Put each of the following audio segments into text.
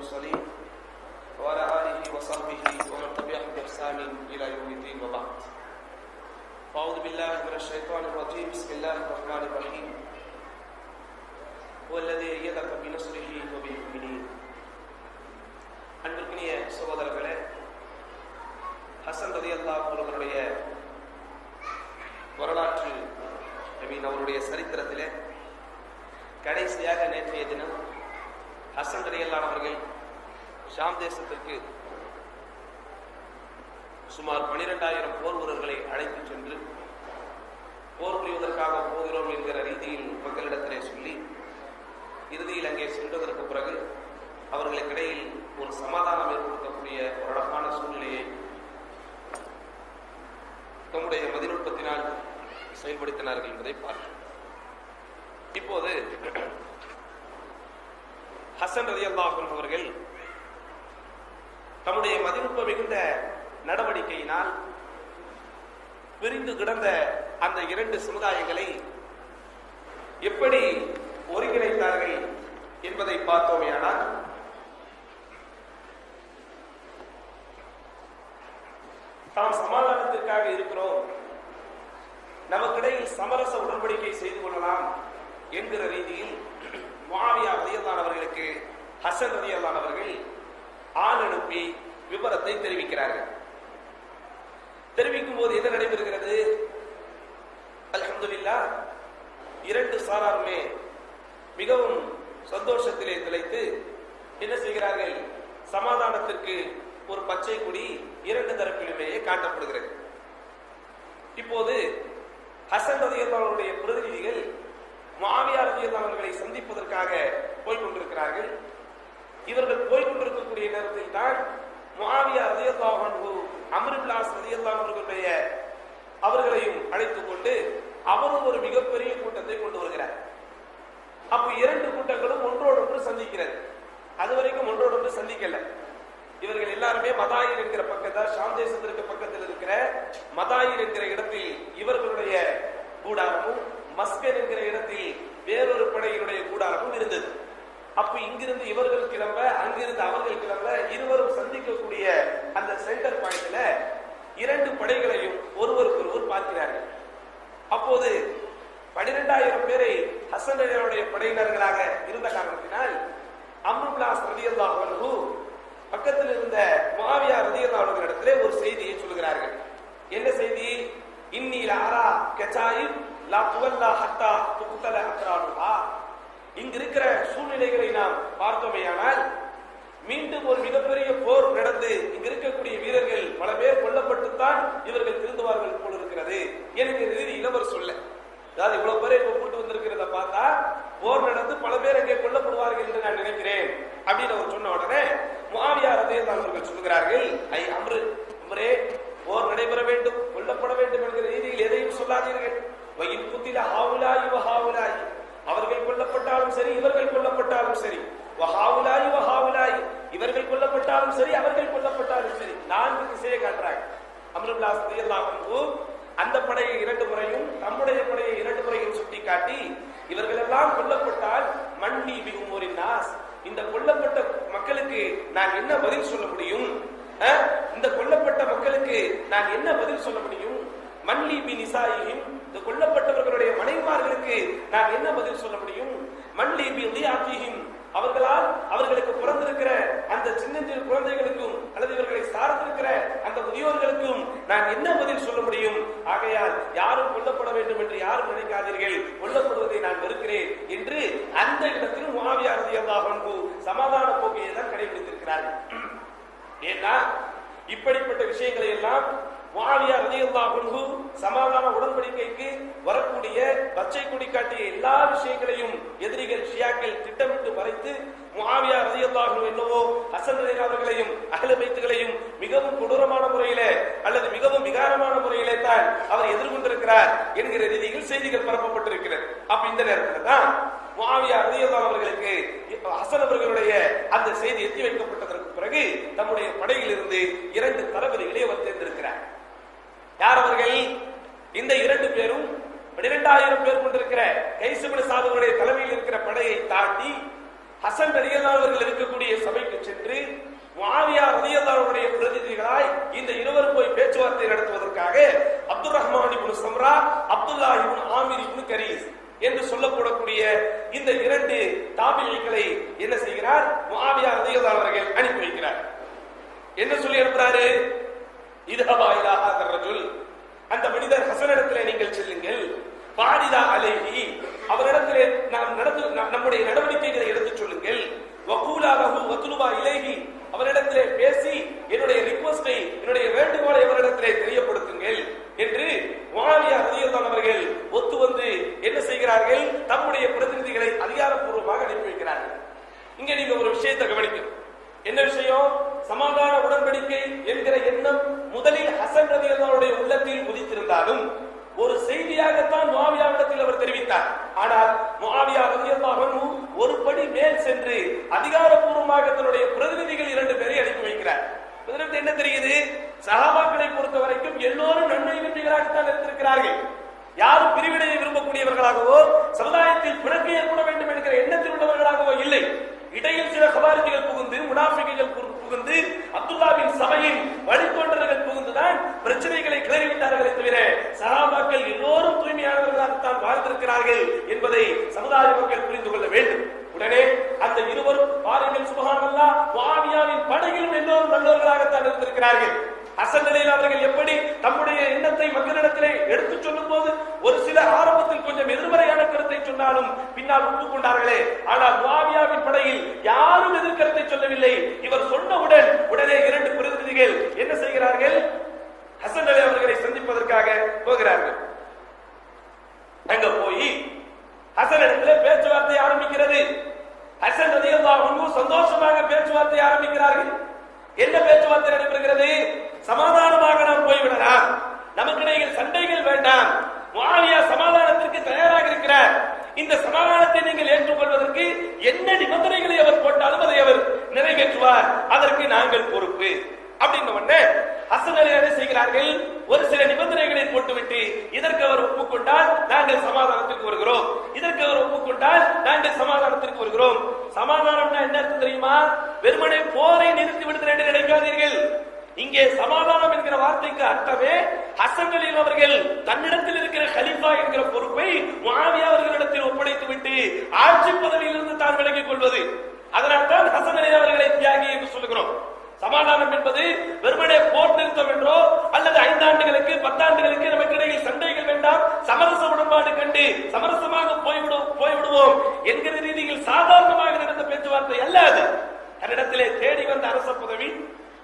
المرسلين وعلى آله وصحبه ومن تبعهم بإحسان إلى يوم الدين وبعد. أعوذ بالله من الشيطان الرجيم. بسم الله الرحمن الرحيم. هو الذي أيدك بنصره وبالمؤمنين. அன்பிற்கினிய சகோதரர்களே, ஹசன் ரலியல்லாஹு அவர்களுடைய வரலாற்று அவருடைய சரித்திரத்திலே கடைசியாக நேற்றைய தினம் ஹசன் ரலியல்லாஹு அவர்கள் ஷாம் தேசத்திற்கு சுமார் 12,000 போர் வீரர்களை அழைத்து சென்று போர் புரிவதற்காக போகிறோம் என்கிற ரீதியில் மக்களிடத்திலே சொல்லி இறுதியில் அங்கே சென்றதற்கு பிறகு அவர்களுக்கிடையில் ஒரு சமாதானம் ஏற்படுத்தக்கூடிய ஒரு அழகான சூழ்நிலையை தம்முடைய மதிநுட்பத்தினால் செயல்படுத்தினார்கள் என்பதை பார்க்கிறோம். இப்போது ஹசன் ரலியல்லாஹு அன்ஹு அவர்கள் தம்முடைய மதிநுட்பம் மிகுந்த நடவடிக்கையினால் பிரிந்து கிடந்த அந்த 2 சமுதாயங்களை எப்படி ஒருங்கிணைத்தார்கள் என்பதை பார்த்தோமேயானால், தாம் சமாதானத்திற்காக இருக்கிறோம், நமக்கிடையில் சமரச உடன்படிக்கை செய்து கொள்ளலாம் என்கிற ரீதியில் முஆவியா ரலியல்லாஹு அவர்களுக்கு ஹசன் ரலியல்லாஹு அவர்கள் ஆள் அனுப்பி விபரத்தை தெரிவிக்கிறார்கள். தெரிவிக்கும் போது என்ன நடைபெறுகிறது? அல்ஹம்துலில்லாஹ், 2 சாராருமே மிகவும் சந்தோஷத்திலே திளைத்து என்ன செய்கிறார்கள்? சமாதானத்திற்கு ஒரு பச்சை கொடி 2 தரப்பிலுமே காட்டப்படுகிறது. இப்போது ஹசன் ரலியல்லாஹு அவர்களுடைய பிரதிநிதிகள் முஆவியா ரலியல்லாஹு அவர்களை சந்திப்பதற்காக போய்கொண்டிருக்கிறார்கள். இவர்கள் போய்கொண்டிருக்கக்கூடிய நேரத்தில் தான் முஆவியா ரலியல்லாஹு அன்ஹு அம்ர் இப்னு ஆஸ் ரலியல்லாஹு அவர்களுடைய அவர்களையும் அழைத்துக் கொண்டு அவரும் ஒரு மிகப்பெரிய கூட்டத்தை கொண்டு வருகிறார். அப்ப 2 கூட்டங்களும் ஒன்றோடொன்று சந்திக்கிறது. அதுவரைக்கும் ஒன்றோடொன்று சந்திக்கல. இவர்கள் எல்லாருமே மதாயிர் என்கிற பக்கத்தில், ஷாம் தேசத்திற்கு பக்கத்தில் இருக்கிற மதாயிர் என்கிற இடத்தில் இவர்களுடைய கூடாரமும், மஸ்கன் என்கிற இடத்தில் வேறொரு படையினுடைய கூடாரமும் இருந்தது. அப்ப இங்கிருந்து இவர்கள் கிளம்ப, அங்கிருந்து அவர்கள் கிளம்ப, இருவரும் சந்திக்கக்கூடிய அந்த சென்டர் பாயிண்ட்ல 2 படைகளையும் ஒருவருக்கொருவர் பார்க்கிறார்கள். அப்போது 12,000 பேரை ஹசன் ரலியல்லாஹுடைய படையினர்களாக இருந்த காரணத்தினால் அம்ர் இப்னு ஆஸ் ரலியல்லாஹு அன்ஹு பக்கத்தில் இருந்த முஆவியா ரலியல்லாஹு அவர்களிடத்திலே ஒரு செய்தியை சொல்கிறார்கள். என்ன செய்தி? இன்னி லஅரா கசாயிப் லா துவல்லா ஹத்தா துக்தல அக்ரானுஹா. இங்க இருக்கிற சூழ்நிலைகளை நாம் பார்த்தோமேயானால், மீண்டும் ஒரு மிகப்பெரிய போர் நடந்து இங்க இருக்கக்கூடிய வீரர்கள் பல பேர் கொல்லப்பட்டுத்தான் இவர்கள் திருந்துவார்கள் போல இருக்கிறது எனக்கு இளவர் சொல்ல. அதாவது இவ்வளவு பேரை கூப்பிட்டு வந்திருக்கிறத பார்த்தா போர் நடந்து பல பேர் அங்கே கொல்லப்படுவார்கள் என்று நான் நினைக்கிறேன் அப்படின்னு அவர் சொன்ன உடனே முஆவியா ரலியல்லாஹு அவர்கள் சொல்லுகிறார்கள், ஐ அம்ரே, போர் நடைபெற வேண்டும், கொல்லப்பட வேண்டும் என்கிற ரீதியில் எதையும் சொல்லாதீர்கள். வயின் குத்தில ஹாவுலாயி வஹாவுலாயி, அவர்கள் கொல்லப்பட்டாலும் சரி, இவர்கள் கொல்லப்பட்டாலும் சரி, வஹாவுலாயி வஹாவுலாயி, இவர்கள் கொல்லப்பட்டாலும் சரி, அவர்கள் கொல்லப்பட்டாலும் சரி. 4 திசையை காட்டுறாங்க. அம்ர் இப்னு ஆஸ் ரலியல்லாஹு அன்ஹு அந்த படையை 2 முறையும், நம்முடைய படையை 2 முறையும் சுட்டி காட்டி, இவர்கள் எல்லாம் கொல்லப்பட்டால் மன்னி பி உமூரின் நாஸ், இந்த கொல்லப்பட்ட மக்களுக்கு நான் என்ன பதில் சொல்ல முடியும்? இந்த கொல்லப்பட்ட மக்களுக்கு நான் என்ன பதில் சொல்ல முடியும்? மன்னி பி நிசாயிஹிம், இந்த கொல்லப்பட்டவர்களுடைய மனைவிமார்களுக்கு நான் என்ன பதில் சொல்ல முடியும்? மன்னி பி லியாத்திஹிம், அவர்களால் அவர்களுக்கு பிறந்திருக்கிற அந்த சின்னஞ்சிறு குழந்தைகளுக்கும் அல்லது இவர்களை சார்ந்திருக்கிற அந்த முதியோர்களுக்கும் நான் என்ன பதில் சொல்ல முடியும்? ஆகையால் யாரும் கொல்லப்பட வேண்டும் என்று யாரும் நினைக்காதீர்கள், கொல்லப்படுவதை நான் வெறுக்கிறேன் என்று அந்த இடத்தில் முஆவியா ரலியல்லாஹு அன்ஹு சமாதான போக்கையை தான் கடைபிடித்திருக்கிறார்கள். ஏன்னா இப்படிப்பட்ட விஷயங்களை எல்லாம் முஆவியா ரலியல்லாஹு அன்ஹு சமாதான உடன்படிக்கைக்கு வரக்கூடிய பச்சை கொடி காட்டிய எல்லா விஷயங்களையும் எதிரிகள் ஷியாக்கள் திட்டமிட்டு மறைத்து, முஆவியா ரலியல்லாஹு அன்ஹு என்னவோ ஹசன் ரலியல்லாஹு அவர்களையும் அஹ்ல பைத்துகளையும் மிகவும் கொடூரமான முறையிலே அல்லது மிகவும் விகாரமான முறையிலே தான் அவர் எதிர்கொண்டிருக்கிறார் என்கிற ரீதியில் செய்திகள் பரப்பப்பட்டிருக்கிறது. அப்ப இந்த நேரத்தில் தான் முஆவியா ரலியல்லாஹு அவர்களுக்கு ஹசன் அவர்களுடைய அந்த செய்தி எத்தி வைக்கப்பட்டதற்கு பிறகு தம்முடைய படையில் இருந்து 2 தளபதிகளை அவர் தேர்ந்தெடுக்கிறார். யார் அவர்கள்? இந்த 2 பேரும் 12,000 பேர் கொண்டிருக்கிற கைஸ் இப்னு சாதுடைய தலைமையில் இருக்கிற படையை தாண்டி ஹசன் ரலியல்லாஹு அவர்கள் இருக்கக்கூடிய சபைக்கு சென்று முஆவியா ரலியல்லாஹு அவருடைய பிரதிநிதிகளாய் இந்த இருவரும் போய் பேச்சுவார்த்தை நடத்துவதற்காக அப்துர் ரஹ்மான் இப்னு சம்ரா, அப்துல்லாஹ் இப்னு ஆமிர் இப்னு கரீஸ் என்று சொல்லப்படக்கூடிய இந்த இரண்டு தாபிஈகளை என்ன செய்கிறார்? முஆவியா ரலியல்லாஹு அவர்கள் அனுப்பி வைக்கிறார். என்ன சொல்லி அனுப்புறாரு? இதஹபா இலா ஹாதர் ரஜுல், அந்த மனிதர் ஹசனிடத்திலே நீங்கள் செல்லுங்கள், பாரிதா அலைஹி, அவரிடத்திலே நம்முடைய நடவடிக்கைகளை எடுத்துச் சொல்லுங்கள், வகூலா லஹு வத்லுபா இலைஹி, அவரிடத்திலே பேசி என்னுடைய ரிக்வெஸ்டை, என்னுடைய வேண்டுகோளை அவரிடத்திலே தெரியப்படுத்துங்கள் என்று முஆவியா ரலியல்லாஹு அவர்கள் ஒத்து வந்து என்ன செய்கிறார்கள்? தம்முடைய பிரதிநிதிகளை அதிகாரப்பூர்வமாக அனுப்பி வைக்கிறார்கள். இங்க நீங்க ஒரு விஷயத்தை கவனிக்கணும். என்ன விஷயம்? சமாதான உடன்படிக்கை என்கிற எண்ணம் முதலில் ஹசன் ரலியல்லாஹுடைய உள்ளத்தில் உதித்திருந்தாலும் ஒரு செய்தியாகத்தான் முஆவியாவிடத்தில் அவர் தெரிவித்தார். ஆனால் முஆவியா ரலியல்லாஹு அன்ஹு ஒரு படி மேல் சென்று அதிகாரப்பூர்வமாக தன்னுடைய பிரதிநிதிகள் 2 பேரை அனுப்பி வைக்கிறார். இதற்கு என்ன தெரியுது? சஹாபாக்களை பொறுத்த வரைக்கும் எல்லோரும் நன்மை விரும்பிகளாகத்தான் இருந்திருக்கிறார்கள். யாரும் பிரிவினையை விரும்பக்கூடியவர்களாகவோ சமுதாயத்தில் பிணக்கு ஏற்பட வேண்டும் என்கிற எண்ணத்தில் உள்ளவர்களாகவோ இல்லை. இடையில் சில கவாரிஜிகள் புகுந்து, முனாஃபிக்குகள் புகுந்து, அப்துல்லாவின் சபையின் வழித்தோன்றர்கள் புகுந்துதான் பிரச்சனைகளை கிளறிவிட்டார்களே தவிர சஹாபாக்கள் எல்லோரும் தூய்மையானவர்களாகத்தான் வாழ்ந்திருக்கிறார்கள் என்பதை சமுதாய மக்கள் புரிந்து கொள்ள வேண்டும். உடனே அந்த இருவரும் பாருங்கள், சுப்ஹானல்லாஹ், முஆவியாவின் படையிலும் எல்லோரும் நல்லவர்களாகத்தான் இருந்திருக்கிறார்கள். ஹசன் ரலியல்லாஹு அவர்கள் எப்படி தம்முடைய எண்ணத்தை மக்களிடத்திலே எடுத்துச் சொல்லும் போது ஒரு சில ஆரம்பத்தில் கொஞ்சம் எதிர்மறையான கருத்தை சொன்னாலும் பின்னால் ஒப்புக்கொண்டார்களே, ஆனால் முஆவியாவின் படையில் யாரும் எதிர்கருத்தை சொல்லவில்லை. இவர் சொன்னவுடன் உடனே 2 பிரதிநிதிகள் என்ன செய்கிறார்கள்? ஹசன் ரலியல்லாஹு அவர்களை சந்திப்பதற்காக போகிறார்கள். அங்க போய் ஹசன் இடத்திலே பேச்சுவார்த்தை ஆரம்பிக்கிறது. ஹசன் ரலியல்லாஹு அன்ஹு சந்தோஷமாக பேச்சுவார்த்தை ஆரம்பிக்கிறார்கள். என்ன பேச்சுவார்த்தை நடைபெறுகிறது? சமாதானமாக நாம் போய்விடலாம், நமக்கிடையில் சண்டைகள் வேண்டாம், முஆவியா சமாதானத்திற்கு தயாராக இருக்கிறார், இந்த சமாதானத்தை நீங்கள் ஏற்றுக்கொள்வதற்கு என்ன நிபந்தனைகளை அவர் போட்டாலும் அதை அவர் நிறைவேற்றுவார், அதற்கு நாங்கள் பொறுப்பு அப்படின்னு உடனே ஹசன் அலி என்ன செய்கிறார்கள்? ஒரு சில நிபந்தனைகளை போட்டுவிட்டு இதற்கு அவர் ஒப்புக்கொண்டால் நாங்கள் சமாதானத்திற்கு வருகிறோம், இதற்கு அவர் ஒப்புக்கொண்டால் நாங்கள் சமாதானத்திற்கு வருகிறோம். சமாதானம்னா என்ன அர்த்தம் தெரியுமா? வெறுமனே போரை நிறுத்தி விடுதல் என்று நினைக்காதீர்கள். இங்கே சமாதானம் என்கிற வார்த்தைக்கு அர்த்தமே ஹசன் அலி அவர்கள் தன்னிடத்தில் இருக்கிற கலீஃபா என்கிற பொறுப்பை முஆவியா அவர்களிடத்தில் ஒப்படைத்து விட்டு ஆட்சி பதவியிலிருந்து தான் விலகிக் கொள்வது. அதனால்தான் ஹசன் அலி அவர்களை தியாகி என்று சொல்லுகிறோம். சமாதானம் என்பது வெறுமனே போர் நிறுத்தம் என்றோ அல்லது 5 ஆண்டுகளுக்கு 10 ஆண்டுகளுக்கு நமக்கு இடையில் சண்டைகள் வேண்டாம், சமரச உடன்பாடு கண்டு சமரசமாக போய்விடுவோம் என்கிற ரீதியில் சாதாரணமாக நடந்த பேச்சுவார்த்தை அல்ல அது. தன்னிடத்திலே தேடி வந்த அரச பதவி,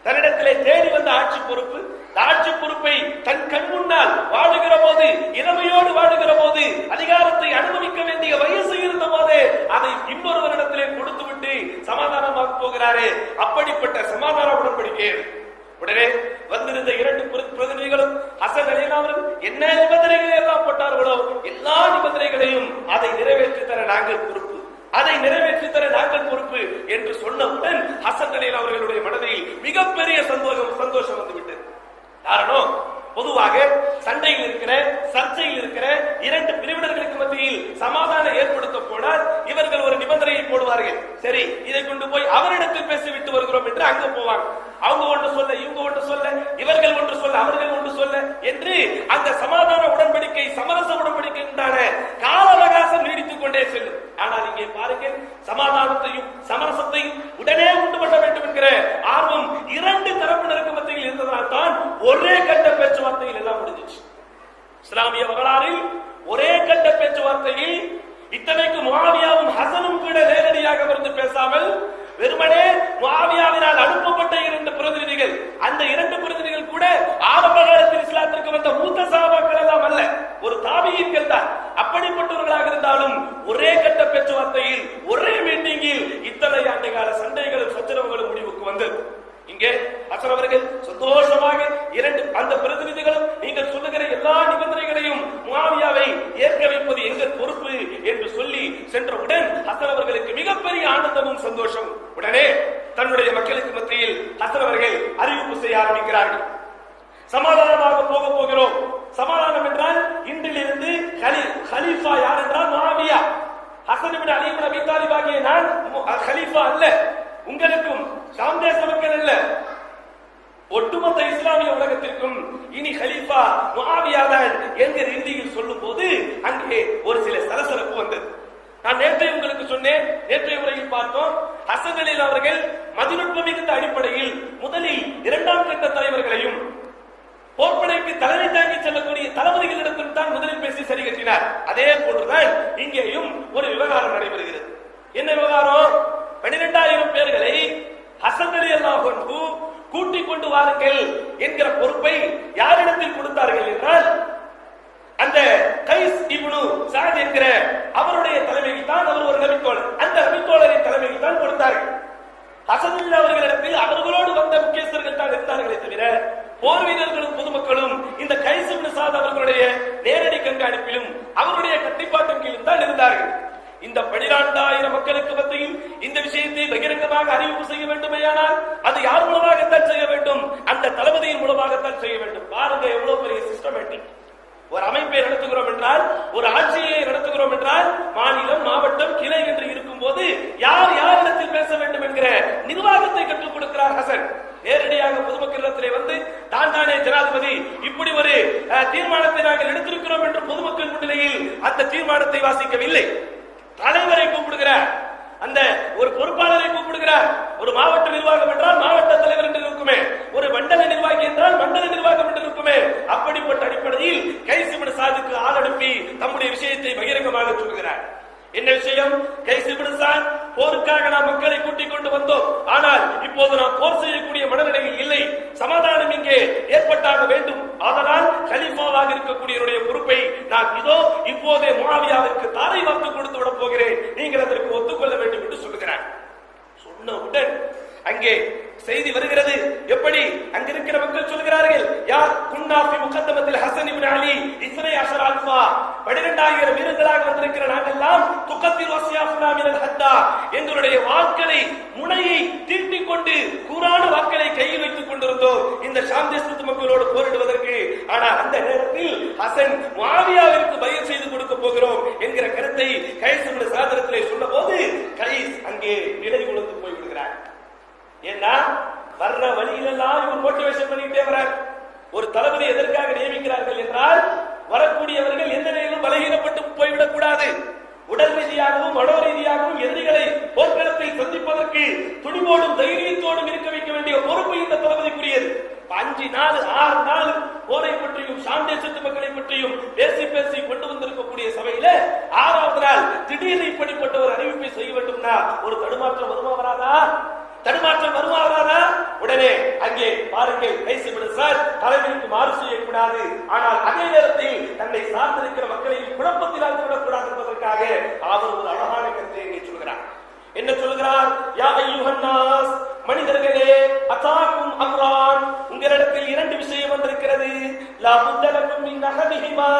தன்னிடத்திலே தேடி வந்த ஆட்சி பொறுப்பு, ஆட்சி பொறுப்பை தன் கண் முன்னால் வாழுகிற போது, இளமையோடு வாழுகிற போது, அதிகாரத்தை அனுபவிக்க வேண்டிய வயசு இருந்த போதே அதை இன்னொருவரிடத்திலே கொடுத்து விட்டு சமாதானமாக போகிறாரே, அப்படிப்பட்ட சமாதான உடன்படிக்கை. உடனே வந்திருந்த 2 பிரதிநிதிகளும் ஹசன் ரலியல்லாஹு அவர்கள் என்ன நிபந்தனைகளை எல்லாம் போட்டார்களோ எல்லா நிபந்தனைகளையும் அதை நிறைவேற்றி தர நாங்கள் பொறுப்பு, அதை நிறைவேற்றி தர நாங்கள் பொறுப்பு என்று சொன்னவுடன் ஹசன் ரலியல்லாஹு அவர்களுடைய மனதில் மிகப்பெரிய சந்தோஷம் வந்துவிட்டது. காரணம், பொதுவாக சண்டையில் இருக்கிற, சர்ச்சையில் இருக்கிற 2 பிரிவினர்களுக்கு மத்தியில் சமாதானம் ஏற்படுத்த போனால் இவர்கள் ஒரு நிபந்தனையை போடுவார்கள். சரி, இதை கொண்டு போய் அவரிடத்தில் பேசிவிட்டு வருகிறோம் என்று அங்க போவாங்க. அவங்க ஒன்று சொல்ல, இவங்க ஒன்று சொல்ல, இவர்கள் ஒன்று சொல்ல, அவர்கள் ஒன்று சொல்ல என்று அந்த சமாதான உடன்படிக்கை, சமரச உடன்படிக்கை உண்டான கால அவகாசம் நீடித்துக் கொண்டே செல்லும். ஆனால் இங்கே பாருங்கள், சமாதானத்தையும் சமரசத்தையும் உடனே உண்டு பண்ண வேண்டும் என்கிற ஆர்வம் 2 தரப்பினருக்கு மத்தியில் இருந்ததால் தான் ஒரே கட்ட பேச்சுவார்த்தையில் எல்லாம் முடிஞ்சிச்சு. இஸ்லாமிய வரலாறில் ஒரே கட்ட பேச்சுவார்த்தையில் இத்தனைக்கு முஆவியாவும் ஹசனும் கூட நேரடியாக வந்து பேசாமல் வெறுமனே முஆவியாவினால் அனுப்பப்பட்ட 2 பிரதிநிதிகள், அந்த 2 பிரதிநிதிகள் கூட ஆரம்ப காலத்தில் இஸ்லாத்திற்கு வந்த மூத்த சஹாபாக்கள் எல்லாம் அல்ல, ஒரு தாபியீன்கள் தான். அப்படிப்பட்டவர்களாக இருந்தாலும் ஒரே கட்ட பேச்சுவார்த்தையில், ஒரே மீட்டிங்கில் இத்தனை ஆண்டு கால சண்டைகளும் சச்சரவுகளும் முடிவுக்கு வந்தது. இங்கே ஹசன் அவர்கள் சந்தோஷமாக 2 அந்த பிரதிநிதிகளும் நீங்கள் சொல்லுகிற எல்லா நிபந்தனைகளையும் முஆவியாவை ஏற்க வைப்பது எங்கள் பொறுப்பு என்று சொல்லி சென்றவுடன் ஹசன் அவர்களுக்கு மிகப்பெரிய ஆனந்தமும் சந்தோஷம். உடனே தன்னுடைய மக்களுக்கு மத்தியில் ஹசன் அவர்கள் அறிவிப்பு செய்ய ஆரம்பிக்கிறார்கள். சமாதானமாக போக போகிறோம். சமாதானம் என்றால் இன்றிலிருந்து கலீஃபா யார் என்றால் முஆவியா, ஹசன் இப்னு அலி இப்னு அபீ தாலிப் ஆகிய நான் கலீஃபா அல்ல, உங்களுக்கும் ஷாம் தேச மக்கள் அல்ல, ஒட்டுமொத்த இஸ்லாமிய உலகத்திற்கும் இனி கலீஃபா முஆவியா தான் என்கிற ரீதியில் சொல்லும் போது அங்கே ஒரு சில சலசலப்பு வந்தது. நான் நேற்றை உங்களுக்கு சொன்னேன், நேற்றைய உரையில் பார்த்தோம், ஹசன் அலி அவர்கள் மதிநுட்பம் மிகுந்த அடிப்படையில் முதலில் இரண்டாம் கட்ட தலைவர்களையும் போர்ப்படைக்கு தலைமை தாங்கி செல்லக்கூடிய தளபதிகளிடத்தில் தான் முதலில் பேசி சரி கட்டினார். அதே போன்றுதான் இங்கேயும் ஒரு விவகாரம் நடைபெறுகிறது. என்ன விவகாரம்? 12,000 பேர்களை ஹசன் அலி அல்லாஹ் அன்ஹு கூட்டிக் கொண்டு வாருங்கள் என்கிற பொறுப்பை யாரிடத்தில் கொடுத்தார்கள் என்றால், அந்த கைஸ் இப்னு சாத் என்கிற அவருடைய தலைமையில் தான், அவர் ஒரு நபித்தோழர், அந்த நபித்தோழரின் தலைமையில் தான் கொடுத்தார்கள். ஹசன் அலி அவர்களிடத்தில் அவர்களோடு வந்த முக்கியஸ்தர்கள் தான் இருந்தார்களே தவிர போர் வீரர்களும் பொதுமக்களும் இந்த கைஸ் இப்னு சாத் அவர்களுடைய நேரடி கண்காணிப்பிலும் அவருடைய கட்டுப்பாட்டின் கீழும் தான் இருந்தார்கள். இந்த 12,000 மக்களுக்கு மத்தியில் இந்த விஷயத்தை பகிரங்கமாக அறிவிப்பு செய்ய வேண்டுமேயானால் அது யார் மூலமாகத்தான் செய்ய வேண்டும்? அந்த தளபதியின் மூலமாகத்தான் செய்ய வேண்டும். பாருங்க எவ்வளவு பெரிய சிஸ்டமேட்டிக். ஒரு அமைப்பை நடத்துகிறோம் என்றால், ஒரு ஆட்சியை நடத்துகிறோம் என்றால், மாநிலம், மாவட்டம், கிளை என்று இருக்கும் போது யார் யாரிடத்தில் பேச வேண்டும் என்கிற நிர்வாகத்தை கற்றுக் கொடுக்கிறார் ஹசன். நேரடியாக பொதுமக்களிடத்திலே வந்து தான் தானே ஜனாதிபதி, இப்படி ஒரு தீர்மானத்தை நாங்கள் எடுத்திருக்கிறோம் என்று பொதுமக்கள் முன்னிலையில் அந்த தீர்மானத்தை வாசிக்கவில்லை. தலைவரை கூப்பிடுகிறார், அந்த ஒரு பொறுப்பாளரை கூப்பிடுகிறார். ஒரு மாவட்ட நிர்வாகம் என்றால் மாவட்ட தலைவர் என்று இருக்குமே, ஒரு மண்டல நிர்வாகி என்றால் மண்டல நிர்வாகம் என்று இருக்குமே. அப்படிப்பட்ட அடிப்படையில் கைஸ் இப்னு சாதுக்கு ஆள் அனுப்பி தம்முடைய விஷயத்தை பகிரங்கமாக சொல்கிறார். என்ன விஷயம்? கைஸ் இப்னு சாத், போருக்காக நாம் மக்களை கூட்டிக் கொண்டு வந்தோம், ஆனால் இப்போது நாம் போர் செய்யக்கூடிய மனநிலையில் இல்லை, சமாதானம் இங்கே ஏற்பட்டாக வேண்டும், அதனால் கலீஃபாவாக இருக்கக்கூடிய பொறுப்பை நான் இதோ இப்போதே முஆவியாவிற்கு தாரை வார்த்து கொடுத்து விட போகிறேன், நீங்கள் அதற்கு ஒத்துக்கொள்ள வேண்டும் என்று சொல்கிறார். சொன்னவுடன் அங்கே செய்தி வருகிறது. எப்படி? அங்கிருக்கிற மக்கள் சொல்கிறார்கள், யார் குன்னா ஃபி முகத்தமத்தில் ஹசன் இப்னு அலி 12 அல்ஃபா, 12,000 வீரர்களாக வந்திருக்கிற நாங்கெல்லாம் துக்கத்தில் வசியாஃபுனா மினல் ஹத்தா, எங்களுடைய வாட்களை முனையை தீட்டிக் கொண்டு கூரான வாட்களை கையில் வைத்துக் கொண்டிருந்தோம் இந்த ஷாம் தேசத்து மக்களோடு போரிடுவதற்கு. ஆனால் அந்த நேரத்தில் ஹசன் முஆவியாவிற்கு பைஅத் செய்து கொடுக்க போகிறோம் என்கிற கருத்தை கைஸ் இப்னு சாதிரத்திலே சொன்னபோது கைஸ் அங்கே நிலை குலைந்து போய்விடுகிறார். ஏன்னா வர்ற வழியிலெல்லாம் இவர் மோட்டிவேஷன் பண்ணிக்கிட்டே வரார். ஒரு தளபதி எதற்காக நியமிக்கிறார்கள் என்றால், வரக்கூடியவர்கள் எந்த நிலையிலும் பலகீனப்பட்டு போய்விடக் கூடாது, உடல் ரீதியாகவும் மனோ ரீதியாகவும் எதிரிகளை போர்க்களத்தில் சந்திப்பதற்கு துணிவோடும் தைரியத்தோடும் இருக்க வைக்க வேண்டிய பொறுப்பு இந்த தளபதிக்குரியது. 5 நாள் 6 நாள் போரை பற்றியும் ஷாம் தேசத்து மக்களை பற்றியும் பேசி பேசி கொண்டு வந்திருக்கக்கூடிய சபையில 6வது நாள் திடீர்னு இப்படிப்பட்ட ஒரு அறிவிப்பை செய்ய வேண்டும்னா ஒரு தடுமாற்றம் வருமா வராதா? தடுமாற்றம் வருமா வராதா? உடனே அங்கே பாருங்கள், கைஸ் இப்னு சாத் தலைமைக்கு மாறு செய்யக்கூடாது, ஆனால் அதே நேரத்தில் தன்னை சார்ந்திருக்கிற மக்களை குழப்பத்தில் ஆழ்த்திவிடக் கூடாது என்பதற்காக அவர் ஒரு அழகான கருத்தை இங்கே சொல்கிறார். என்ன சொல்கிறார்? யா அய்யுஹன் நாஸ், மனிதர்களே, அதாக்கும் அம்ரான், உங்களிடத்தில் 2 விஷயம் வந்திருக்கிறது. லா புத்தலக்கும் மின் அஹதிஹிமா,